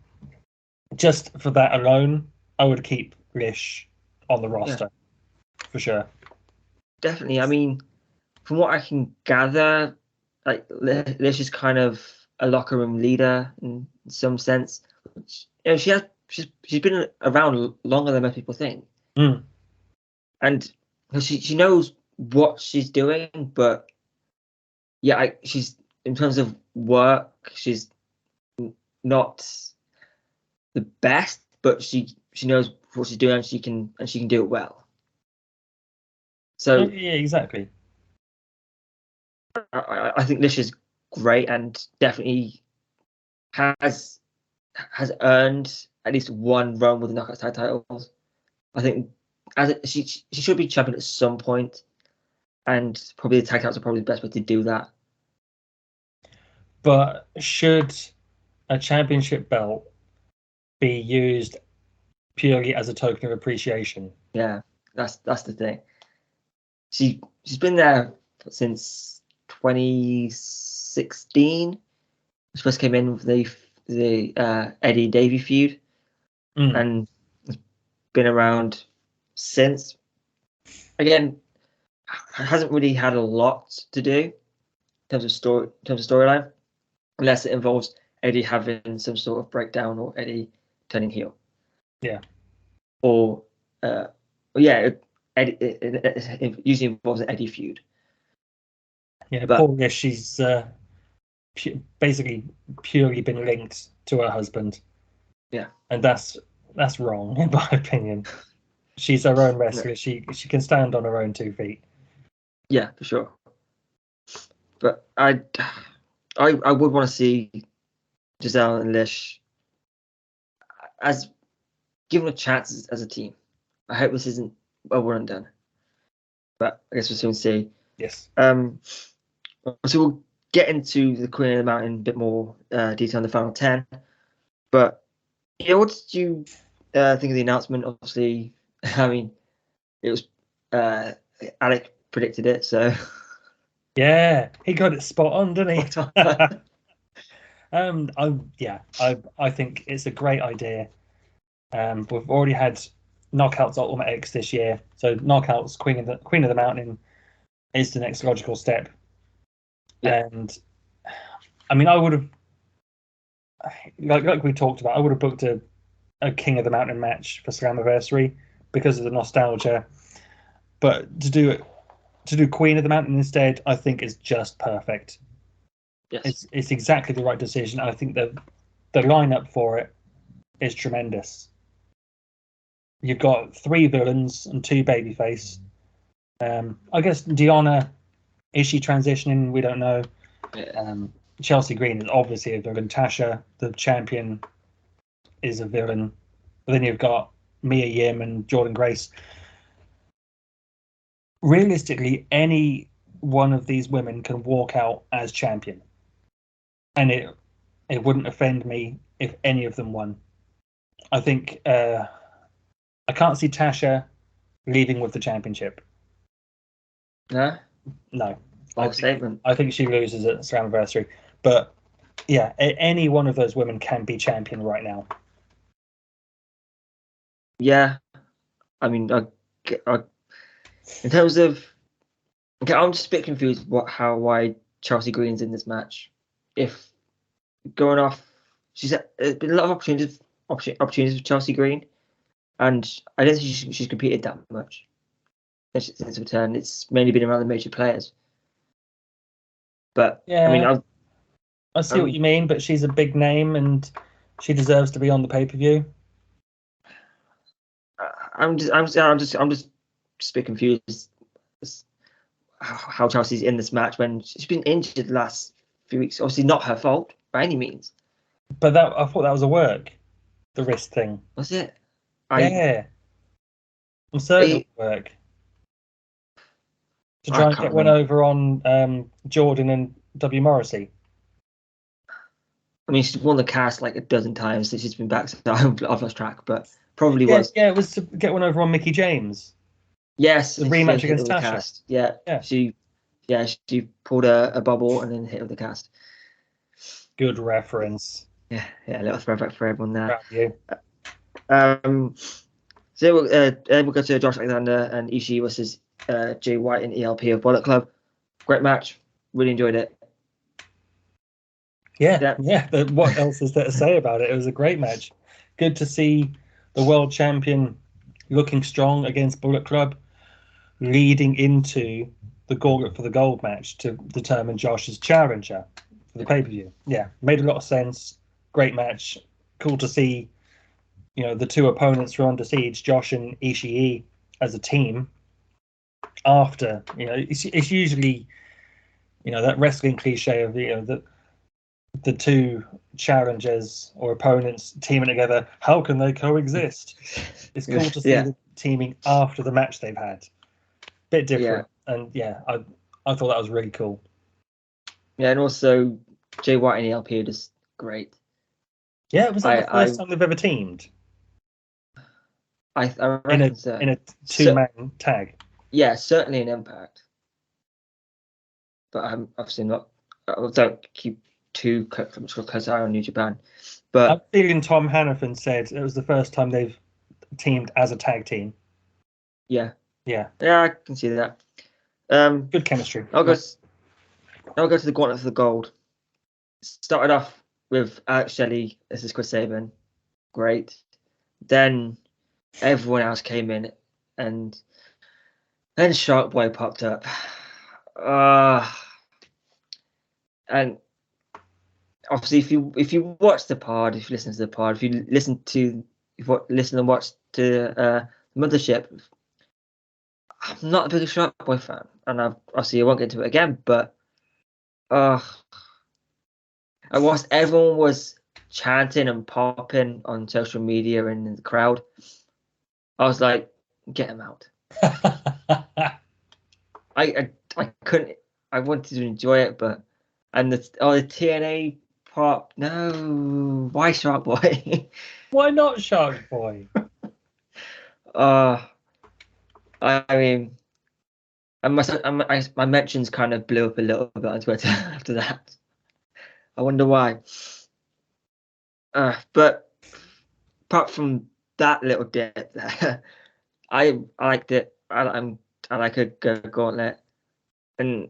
just for that alone, I would keep Lish on the roster for sure. Definitely. I mean, from what I can gather, like Lish is kind of a locker room leader in some sense. You know, she's been around longer than most people think, and she knows what she's doing. But yeah, she's in terms of work, she's not the best, but she knows what she's doing, and she can do it well. So yeah, exactly. I think Lish is great and definitely has earned at least one run with the Knockouts tag titles. I think she should be champion at some point, and probably the tag titles are probably the best way to do that. But should a championship belt be used purely as a token of appreciation? Yeah, that's the thing. She's been there since 2016. She first came in with the Eddie Davey feud, and has been around since. Again, hasn't really had a lot to do in terms of storyline, unless it involves Eddie having some sort of breakdown or Eddie turning heel. Yeah. Or Eddie, it usually involves an Eddie feud. Yeah, poor Lish, she's basically purely been linked to her husband. Yeah, and that's wrong in my opinion. She's her own wrestler. She can stand on her own 2 feet. Yeah, for sure. But I would want to see Giselle and Lish as given a chance as a team. I hope this isn't over and done, but I guess we'll soon see. Yes. So we'll get into the Queen of the Mountain a bit more detail in the final 10. But yeah, what did you think of the announcement? Obviously, I mean, it was Alec predicted it, so yeah, he got it spot on, didn't he? I think it's a great idea. We've already had Knockouts Ultimate X this year, so Knockouts Queen of the Mountain is the next logical step. Yeah. And I mean, I would have, like we talked about, I would have booked a King of the Mountain match for Slammiversary because of the nostalgia. But to do Queen of the Mountain instead, I think is just perfect. Yes. It's exactly the right decision. I think the lineup for it is tremendous. You've got 3 villains and 2 babyface. I guess Deonna, is she transitioning? We don't know. Yeah. Chelsea Green is obviously a villain. Tasha, the champion, is a villain. But then you've got Mia Yim and Jordan Grace. Realistically, any one of these women can walk out as champion, and it wouldn't offend me if any of them won. I think I can't see Tasha leaving with the championship. No. Bold statement. I think she loses at Slammiversary, but yeah, any one of those women can be champion right now. Yeah, I mean, in terms of, okay, I'm just a bit confused why Chelsea Green's in this match. If going off, there's been a lot of opportunities for Chelsea Green, and I don't think she's competed that much since return. It's mainly been around the major players. But yeah, I mean, I see what you mean, but she's a big name and she deserves to be on the pay-per-view. I'm just a bit confused how Chelsea's in this match when she's been injured the last few weeks. Obviously, not her fault by any means. But I thought that was a work, the wrist thing. Was it? Yeah, I'm certain it was work. To try and get one over on Jordan and W. Morrissey. I mean, she's won the cast like a dozen times since she's been back, so I've lost track, but probably was. Yeah, it was to get one over on Mickie James. Yes, the rematch against Tasha. Cast. Yeah, she pulled a bubble and then hit with the cast. Good reference. Yeah, a little throwback for everyone there. You. So we'll go to Josh Alexander and Ishii versus Jay White and ELP of Bullet Club. Great match. Really enjoyed it. Yeah. What else is there to say about it? It was a great match. Good to see the world champion looking strong against Bullet Club, leading into the gauntlet for the gold match to determine Josh's challenger. for the pay-per-view. Yeah, made a lot of sense. Great match. Cool to see, the two opponents from Under Siege, Josh and Ishii, as a team. After, it's usually, that wrestling cliche of the two challengers or opponents teaming together. How can they coexist? It's cool to see them teaming after the match they've had. Bit different, and I thought that was really cool. Yeah, and also Jay White and ELP are just great. Yeah, was that the first time they've ever teamed? I reckon so. In a two-man tag. Yeah, certainly an Impact. But I'm obviously not. I don't keep too close eye on New Japan. But I'm feeling Tom Hannafin said it was the first time they've teamed as a tag team. Yeah. Yeah, I can see that. Good chemistry. I'll go to the Gauntlet for the Gold. Started off with Alex Shelley. This is Chris Sabin. Great. Then everyone else came in, and then Shark Boy popped up. And obviously, if you watch the pod, if you listen to the pod, if you listen and watch the Mothership, I'm not a big Shark Boy fan, and obviously I won't get into it again. But and whilst everyone was chanting and popping on social media and in the crowd, I was like, get him out. I couldn't. I wanted to enjoy it, but the TNA pop. No, why Shark Boy? Why not Shark Boy? I mean, my mentions kind of blew up a little bit on Twitter after that. I wonder why. But apart from that little dip there, I liked it. I like a Gauntlet, and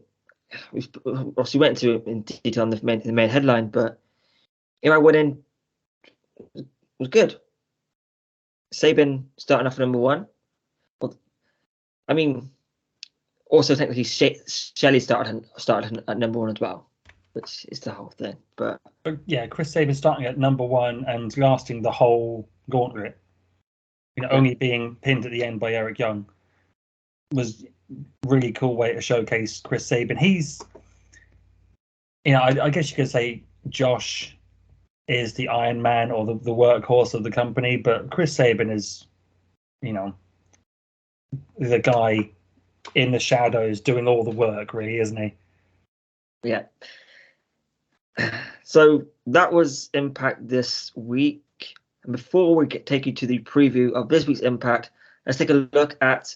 we obviously went into it in detail on the main headline. But my winning was good. Sabin starting off at number one. Well, I mean, also technically Shelley started at number one as well, which is the whole thing. But yeah, Chris Sabin starting at number one and lasting the whole Gauntlet. Only being pinned at the end by Eric Young was really cool way to showcase Chris Sabin. He's, I guess you could say Josh is the Iron Man or the workhorse of the company, but Chris Sabin is, the guy in the shadows doing all the work, really, isn't he? Yeah. So that was Impact this week. And before we take you to the preview of this week's Impact, let's take a look at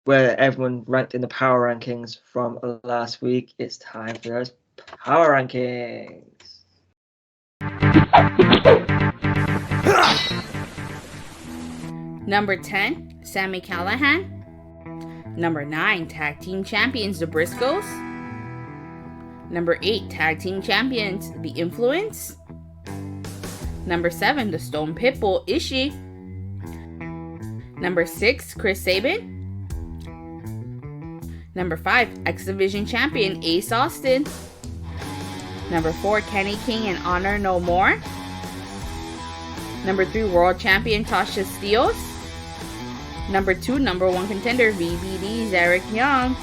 where everyone ranked in the power rankings from last week. It's time for those power rankings. Number 10, Sami Callihan. Number 9, Tag Team Champions, The Briscoes. Number 8, Tag Team Champions, The Influence. Number 7, The Stone Pitbull, Ishii. Number 6, Chris Sabin. Number 5, X Division Champion, Ace Austin. Number 4, Kenny King and Honor No More. Number 3, World Champion, Tasha Steeles. Number 2, number 1 contender, VBD's Eric Young.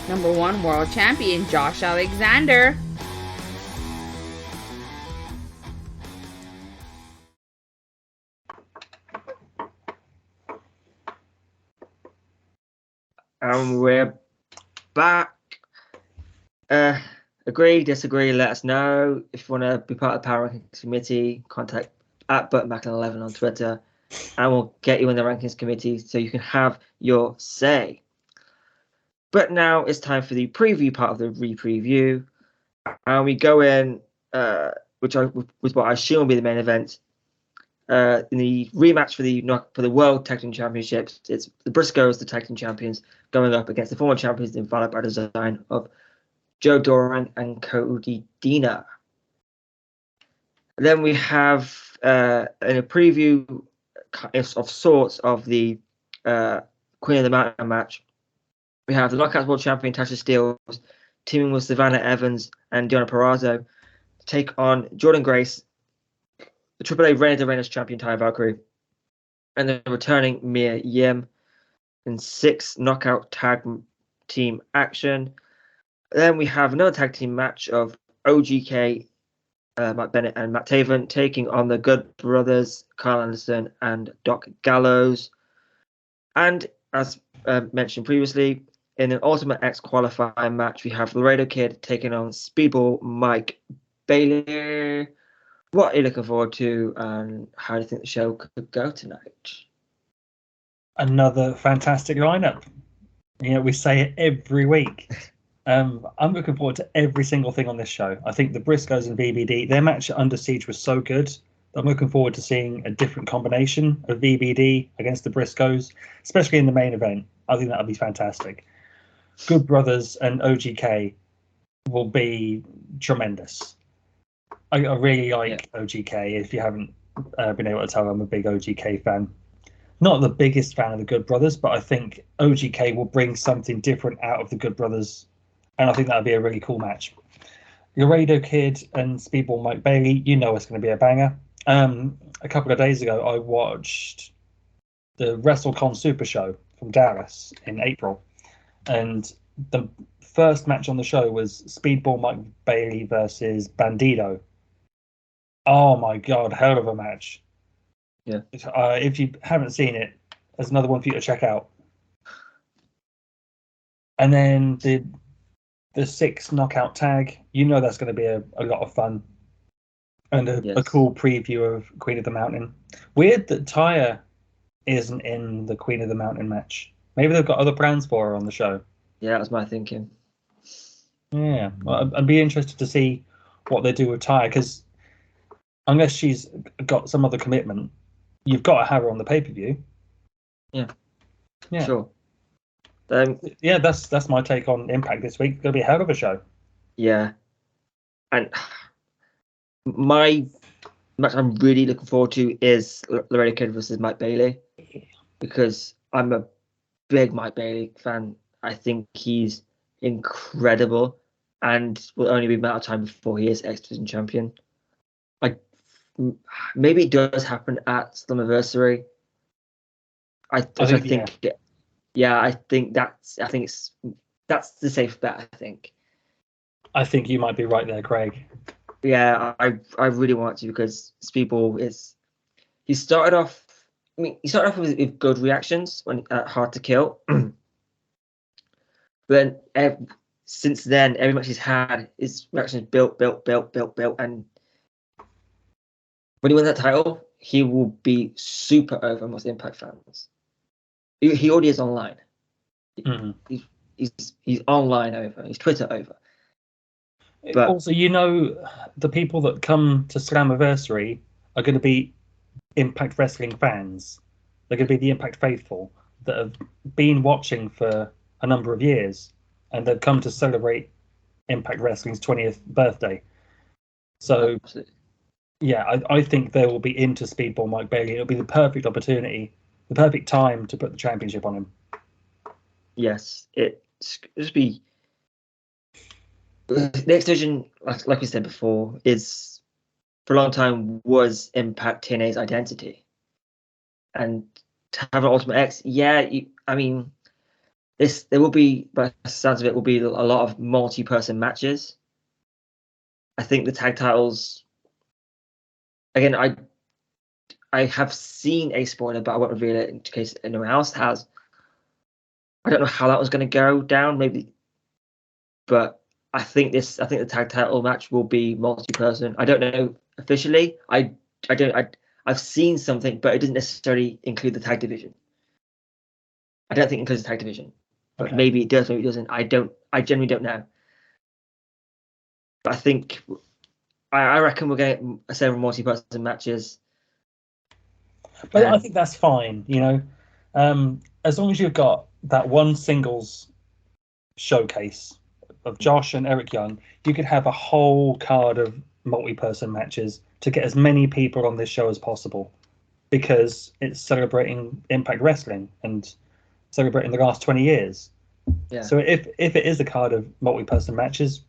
Number 1, World Champion, Josh Alexander. And we're back. Agree, disagree, let us know. If you want to be part of the Power Rankings Committee, contact at ButtonMacklin11 on Twitter, and we'll get you in the Rankings Committee so you can have your say. But now it's time for the preview part of the re-preview. And we go in, which was what I assume will be the main event. In the rematch for the World Tag Team Championships, it's the Briscoes, the Tag Team Champions, going up against the former champions in Valor by Design of Joe Doran and Cody Deaner. Then we have in a preview of sorts of the Queen of the Mountain match. We have the Knockouts World Champion Tasha Steeles teaming with Savannah Evans and Deonna Purrazzo take on Jordan Grace, the AAA Reigns of Reigns champion Taya Valkyrie, and then returning Mia Yim in 6 knockout tag team action. Then we have another tag team match of OGK, Matt Bennett and Matt Taven taking on the Good Brothers, Carl Anderson and Doc Gallows. And as mentioned previously, in an Ultimate X qualifying match, we have Laredo Kid taking on Speedball Mike Bailey. What are you looking forward to, and how do you think the show could go tonight? Another fantastic lineup. We say it every week. I'm looking forward to every single thing on this show. I think the Briscoes and VBD, their match at Under Siege was so good. I'm looking forward to seeing a different combination of VBD against the Briscoes, especially in the main event. I think that'll be fantastic. Good Brothers and OGK will be tremendous. I really like OGK. If you haven't been able to tell, I'm a big OGK fan. Not the biggest fan of the Good Brothers, but I think OGK will bring something different out of the Good Brothers, and I think that'll be a really cool match. Laredo Kid and Speedball Mike Bailey, it's going to be a banger. A couple of days ago, I watched the WrestleCon Super Show from Dallas in April, and the first match on the show was Speedball Mike Bailey versus Bandido. Oh my God, hell of a match. Yeah. If you haven't seen it, there's another one for you to check out. And then the 6 knockout tag, that's going to be a lot of fun. And a cool preview of Queen of the Mountain. Weird that Taya isn't in the Queen of the Mountain match. Maybe they've got other plans for her on the show. Yeah, that's my thinking. Yeah, well, I'd be interested to see what they do with Taya, because unless she's got some other commitment, you've got to have her on the pay-per-view. Yeah. Sure. That's my take on Impact this week. It's going to be a hell of a show. Yeah. And my match I'm really looking forward to is Laredo Kid versus Mike Bailey, because I'm a big Mike Bailey fan. I think he's incredible, and will only be a matter of time before he is X Division champion. Maybe it does happen at Slammiversary. I think that's the safe bet. I think you might be right there, Craig. Yeah, I really want to, because Speedball he started off with good reactions when Hard to Kill. But then since then, every match he's had, his reactions built, and when he wins that title, he will be super over most Impact fans. He already is online. Mm-hmm. He's online over. He's Twitter over. But also, the people that come to Slammiversary are going to be Impact Wrestling fans. They're going to be the Impact faithful that have been watching for a number of years, and they've come to celebrate Impact Wrestling's 20th birthday. So, absolutely. Yeah, I think they will be into Speedball Mike Bailey. It'll be the perfect opportunity, the perfect time to put the championship on him. Yes, it's just be. The X Division, like we said before, is for a long time was Impact TNA's identity, and to have an Ultimate X, there will be, by the sounds of it, will be a lot of multi-person matches. I think the tag titles, again, I have seen a spoiler, but I won't reveal it in case anyone else has. I don't know how that was going to go down, maybe, but I think the tag title match will be multi-person. I don't know officially. I've seen something, but it doesn't necessarily include the tag division. I don't think it includes the tag division, but okay. Maybe it does, maybe it doesn't. I genuinely don't know. But I reckon we're getting several multi-person matches. But I think that's fine. As long as you've got that one singles showcase of Josh and Eric Young, you could have a whole card of multi-person matches to get as many people on this show as possible, because it's celebrating Impact Wrestling and celebrating the last 20 years. Yeah. So if it is a card of multi-person matches,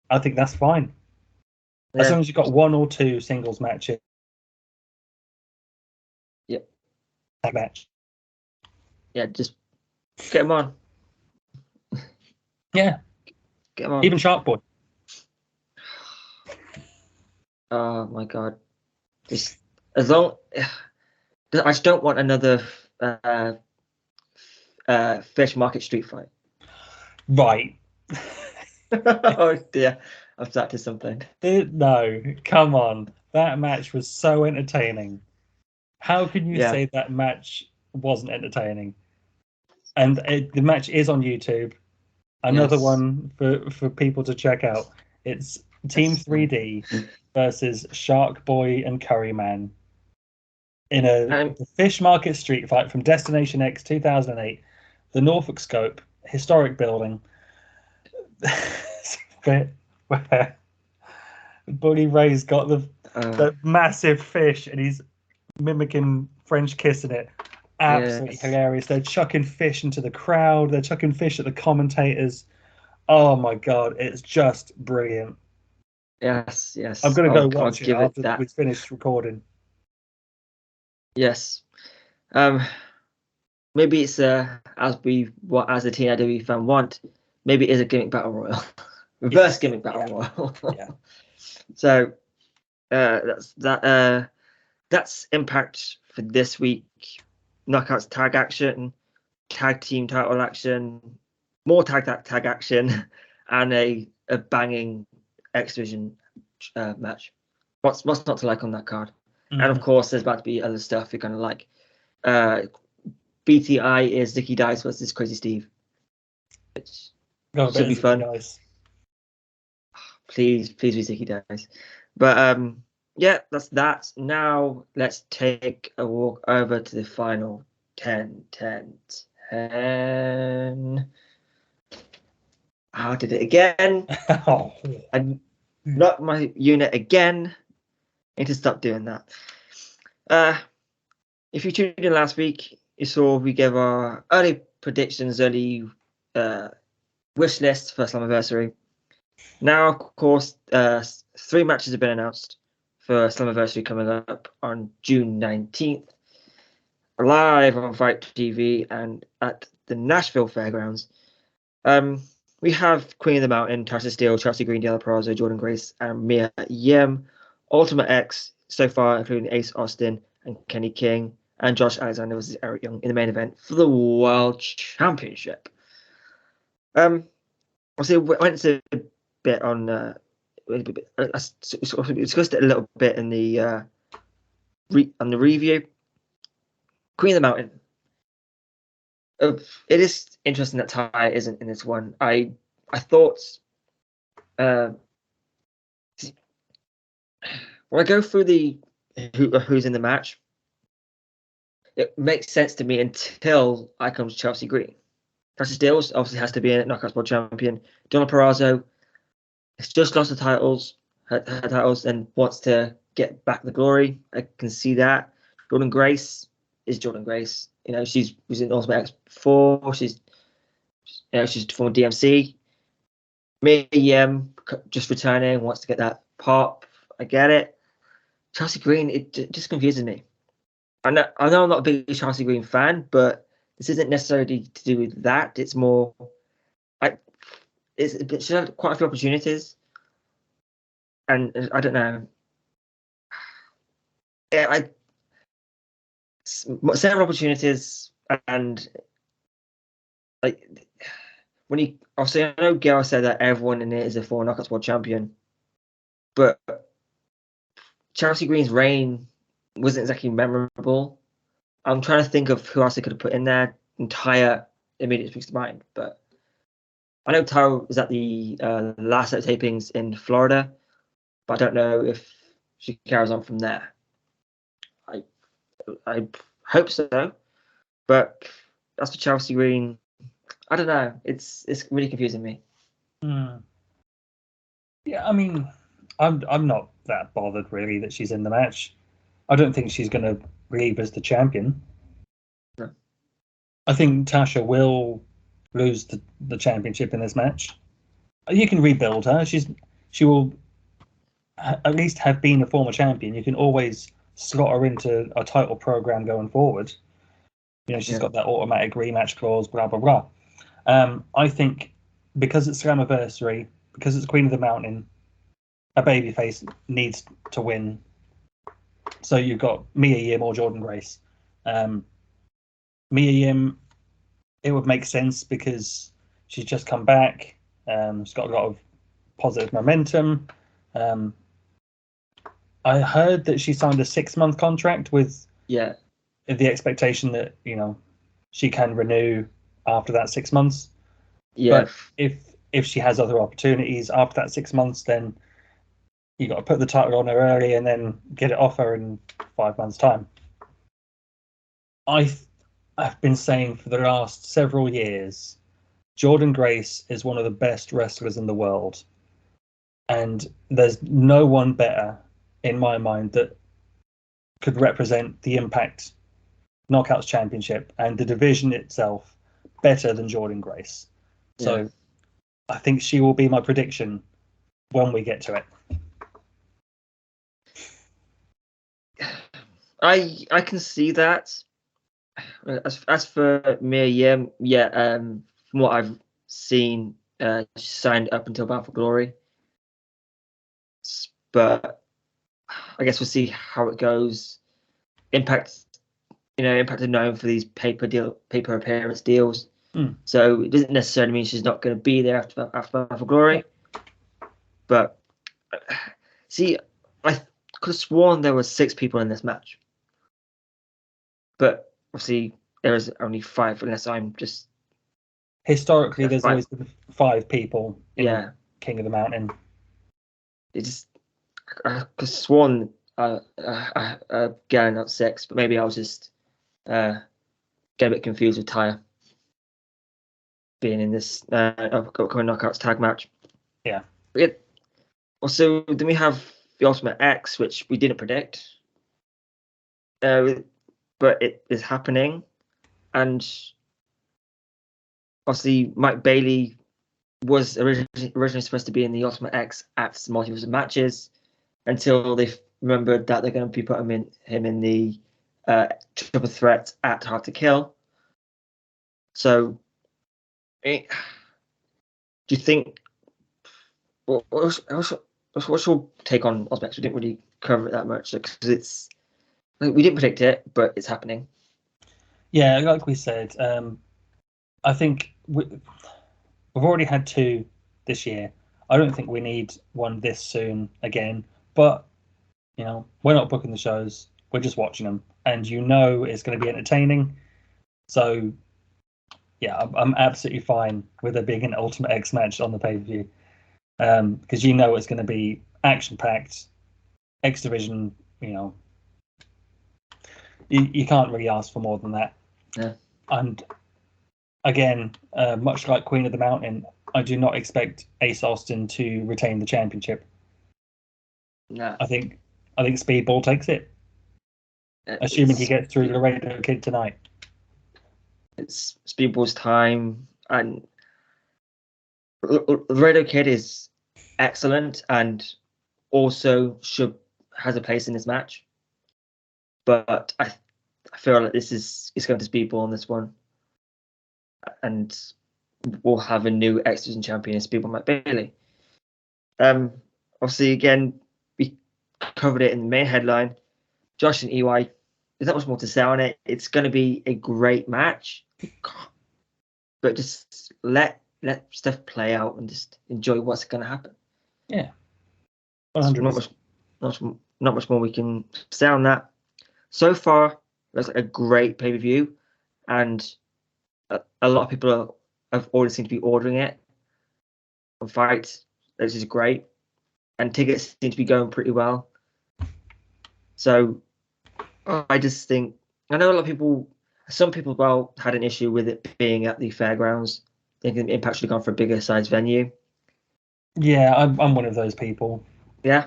I think that's fine. As Yeah. long as you've got 1 or 2 singles matches. Yep. That match. Yeah, just get him on. Yeah. Get him on. Even Shark Boy. Oh my god. Just as long I just don't want another fish market street fight. Right. Oh dear. I've started something. No, come on. That match was so entertaining. How can you Yeah. say that match wasn't entertaining? And the match is on YouTube. Another Yes. one for people to check out. It's Team Yes. 3D versus Shark Boy and Curry Man in a fish market street fight from Destination X 2008, the Norfolk Scope, historic building. Bit where Bully Ray's got the massive fish and he's mimicking French kissing it. Absolutely Yes. hilarious. They're chucking fish into the crowd. They're chucking fish at the commentators. Oh my god, it's just brilliant. Yes, yes. I'm gonna go I'll watch it give after that. we've finished recording. Yes. Maybe it's as a TNIW fan want, maybe it is a gimmick battle royal. Reverse gimmick battle royal. Yeah. So that's Impact for this week. Knockouts tag action, tag team title action, more tag action, and a banging X Division match. What's not to like on that card? Mm-hmm. And of course, there's about to be other stuff you're gonna like. BTI is Zicky Dice versus Crazy Steve. Which should be fun. Dice. Please be Zicky Dice. But yeah, that's that. Now let's take a walk over to the final 10. I did it again. Oh. I knocked my unit again. I need to stop doing that. If you tuned in last week, you saw we gave our early predictions, early wish list for Slammiversary. Now, of course, 3 matches have been announced for Slammiversary coming up on June 19th, live on Fight TV and at the Nashville Fairgrounds. We have Queen of the Mountain, Tasha Steele, Chelsea Green, Deanna Purrazzo, Jordan Grace, and Mia Yim. Ultimate X so far, including Ace Austin and Kenny King, and Josh Alexander versus Eric Young in the main event for the World Championship. Obviously, we went into a bit on. We discussed it a little bit in the on the review. Queen of the Mountain. It is interesting that Ty isn't in this one. I thought when I go through the who's in the match, it makes sense to me until I come to Chelsea Green. Tasha Steele obviously has to be in it, Knockouts World Champion. Donna Purrazzo has just lost her titles and wants to get back the glory. I can see that. Jordan Grace is Jordan Grace. You know, she was in Ultimate X before. She's from DMC. Mia Yim just returning, wants to get that pop. I get it. Chelsea Green, it just confuses me. I know I'm not a big Chelsea Green fan, but this isn't necessarily to do with that. It's more, she had quite a few opportunities, and I don't know. Yeah, several opportunities, and like when you obviously I know Gail said that everyone in it is a former Knockouts World Champion, but Chelsea Green's reign wasn't exactly memorable. I'm trying to think of who else I could have put in there. Entire immediately springs to mind, but I know Tara was at the last set of tapings in Florida, but I don't know if she carries on from there. I hope so, but as for Chelsea Green, I don't know. It's really confusing me. Yeah, I mean, I'm not that bothered really that she's in the match. I don't think she's going to leave as the champion. No. I think Tasha will lose the championship in this match. You can rebuild her. She will at least have been a former champion, you can always slot her into a title program going forward. You know, she's got that automatic rematch clause, blah blah blah. I think because it's Slammiversary, because it's Queen of the Mountain, a babyface needs to win. So you've got Mia Yim or Jordan Grace. Mia Yim, it would make sense because she's just come back. She's got a lot of positive momentum. I heard that she signed a 6-month contract with the expectation that, you know, she can renew after that 6 months. Yeah. But if she has other opportunities after that 6 months, then you got to put the title on her early and then get it off her in 5 months' time. I've been saying for the last several years, Jordan Grace is one of the best wrestlers in the world. And there's no one better, in my mind, that could represent the Impact Knockouts Championship and the division itself better than Jordan Grace. So I think she will be my prediction when we get to it. I can see that. As for Mia Yim, from what I've seen, she signed up until Bound for Glory. But I guess we'll see how it goes. Impact are known for these paper appearance deals. So it doesn't necessarily mean she's not going to be there after Bound for Glory. But see, I could have sworn there were 6 people in this match. But obviously there is only 5, unless I'm just... Historically, there's always been 5 people in King of the Mountain. It just... I could have sworn again, not 6, but maybe I was just get a bit confused with Taya being in this upcoming Knockouts tag match. Yeah. Also, then we have the Ultimate X, which we didn't predict. But it is happening. And obviously, Mike Bailey was originally supposed to be in the Ultimate X at Multiverse of Matches until they remembered that they're going to be putting him in the Triple Threat at Hard to Kill. So, do you think... What's your take on Ultimate X? We didn't really cover it that much because it's... We didn't predict it, but it's happening. Yeah, like we said, I think we've already had 2 this year. I don't think we need one this soon again. But, you know, we're not booking the shows. We're just watching them. And you know it's going to be entertaining. So, yeah, I'm absolutely fine with there being an Ultimate X match on the pay-per-view. Because you know it's going to be action-packed, X Division, you know. You can't really ask for more than that. Yeah. And again, much like Queen of the Mountain, I do not expect Ace Austin to retain the championship. No. I think Speedball takes it, assuming he gets through Laredo Kid tonight. It's Speedball's time, and Laredo Kid is excellent and also has a place in this match. But I feel like it's going to Speedball on this one, and we'll have a new X Division champion in Speedball Mike Bailey. Obviously, again, we covered it in the main headline. Josh and EY. There's not much more to say on it. It's going to be a great match, but just let stuff play out and just enjoy what's going to happen. Yeah, 100%. Not much more we can say on that. So far, that's like a great pay-per-view, and a lot of people have already seemed to be ordering it on Fight. This is great, and tickets seem to be going pretty well. So I just think, I know a lot of some people had an issue with it being at the fairgrounds, thinking Impact should have gone for a bigger size venue. Yeah, I'm one of those people. Yeah.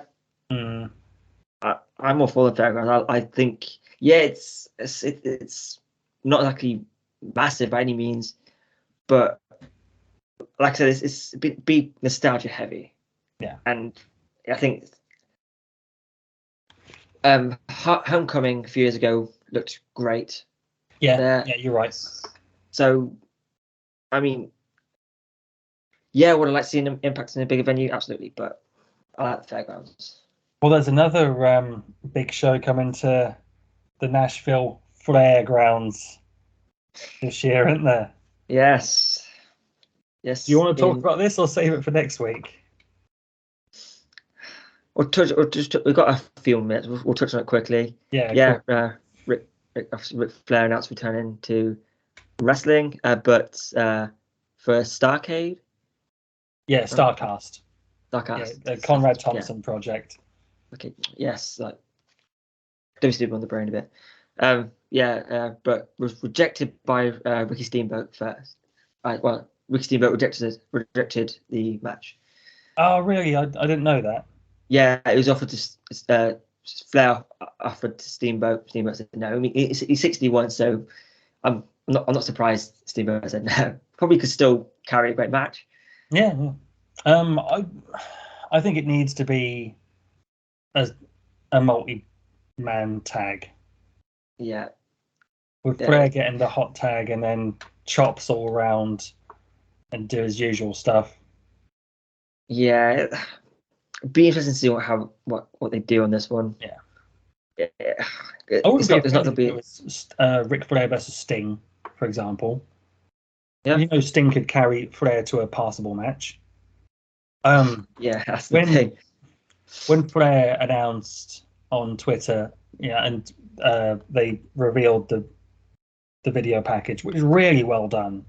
I'm all for the fairgrounds. I think, it's not exactly massive by any means, but like I said, it's be nostalgia heavy. Yeah. And I think Homecoming a few years ago looked great. Yeah, you're right. So, I mean, yeah, would I like seeing them Impact in a bigger venue? Absolutely, but I like the fairgrounds. Well, there's another big show coming to the Nashville Flair grounds this year, isn't there? Yes. Yes. Do you want to talk about this or save it for next week? We've got a few minutes. We'll touch on it quickly. Yeah. Cool. Ric Flair announced returning to wrestling, but for Starcade. Yeah, Starcast. Starcast. Yeah, the Conrad Thompson project. Okay. Yes. Like, WCW on the brain a bit. But was rejected by Ricky Steamboat first. Well, Ricky Steamboat rejected the match. Oh, really? I didn't know that. Yeah, it was offered to Flair offered to Steamboat. Steamboat said no. I mean, he's 61, so I'm not surprised Steamboat said no. Probably could still carry a great match. Yeah. I think it needs to be a multi-man tag. Yeah. With Flair getting the hot tag and then chops all around and do his usual stuff. Yeah. It'd be interesting to see what they do on this one. Yeah. It's not going to be Ric Flair versus Sting, for example. Yeah. You know, Sting could carry Flair to a passable match. Yeah, that's the thing. When Flair announced on Twitter, and they revealed the video package, which is really well done.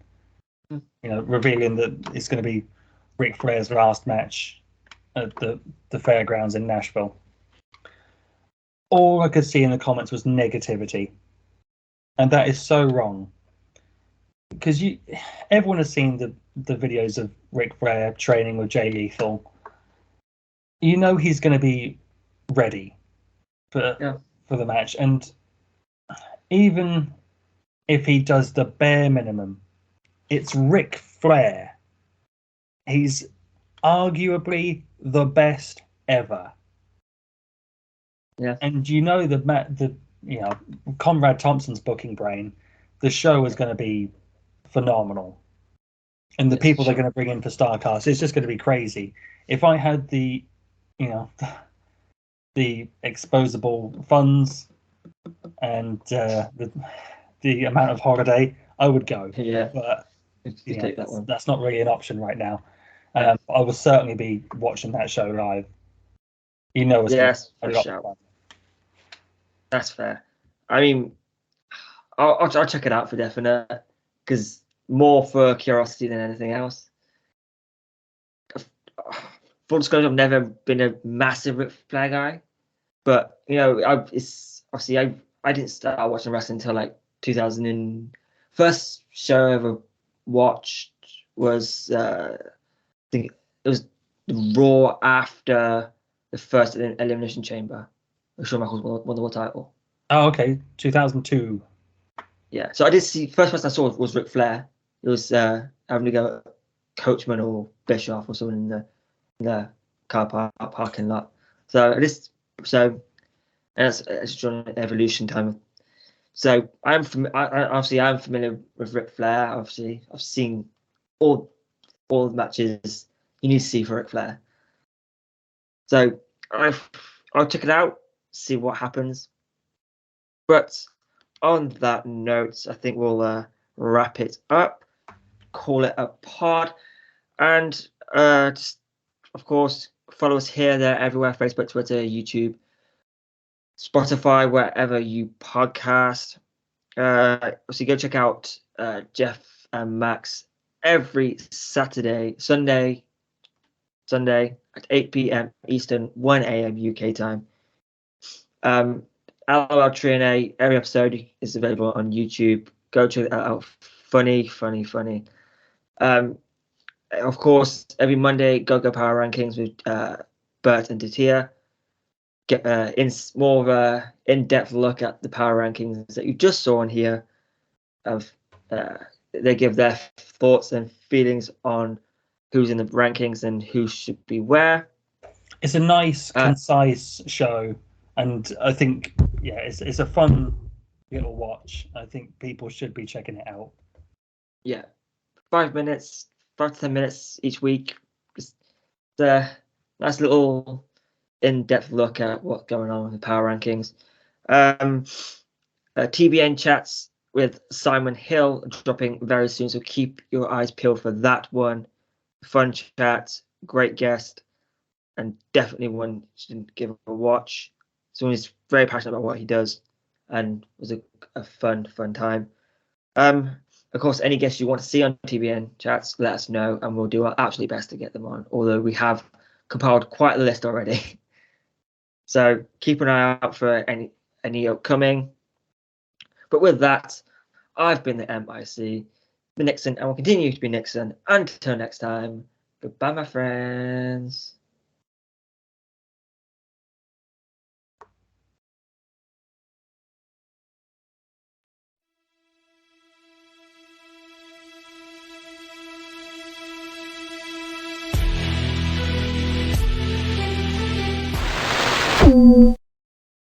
You know, revealing that it's going to be Ric Flair's last match at the fairgrounds in Nashville. All I could see in the comments was negativity, and that is so wrong. Because everyone has seen the videos of Ric Flair training with Jay Lethal. You know he's going to be ready for the match, and even if he does the bare minimum, it's Ric Flair. He's arguably the best ever. Yeah. And Conrad Thompson's booking brain, the show is going to be phenomenal. And the people they're going to bring in for Starcast, it's just going to be crazy. If I had the exposable funds and the amount of holiday, I would go. Yeah. But take that one. That's not really an option right now. I will certainly be watching that show live. Yes, for sure. That's fair. I mean, I'll check it out for definite, because more for curiosity than anything else. Full disclosure, I've never been a massive Ric Flair guy, but I didn't start watching wrestling until like 2000. And first show I ever watched was I think it was the Raw after the first Elimination Chamber. Shawn Michaels won the world title. Oh, okay, 2002. Yeah, so I did see, first person I saw was Ric Flair. It was having to go Coachman or Bischoff or someone in the car parking lot. So it's during evolution time. So I'm familiar with Ric Flair. Obviously, I've seen all the matches you need to see for Ric Flair. So I'll check it out, see what happens. But on that note, I think we'll wrap it up, call it a pod, and just, of course, follow us here, there, everywhere: Facebook, Twitter, YouTube, Spotify, wherever you podcast. So go check out Jeff and Max every Sunday at 8 p.m. Eastern, 1 a.m. UK time. LOL Trina, every episode is available on YouTube. Go check it out. Funny. Of course, every Monday, Go Power Rankings with Bert and Tatia. Get more of a in-depth look at the power rankings that you just saw on here. They give their thoughts and feelings on who's in the rankings and who should be where. It's a nice, concise show. And I think, yeah, it's a fun little watch. I think people should be checking it out. Yeah, 5 minutes, 5 to 10 minutes each week. Just a nice little in-depth look at what's going on with the power rankings. TBN chats with Simon Hill dropping very soon, so keep your eyes peeled for that one. Fun chat, great guest, and definitely one you should give a watch. Someone who's very passionate about what he does, and it was a fun time. Of course, any guests you want to see on TBN chats, let us know, and we'll do our absolute best to get them on. Although we have compiled quite a list already, so keep an eye out for any upcoming. But with that, I've been the MIC, the Nixon, and will continue to be Nixon. Until next time, goodbye, my friends.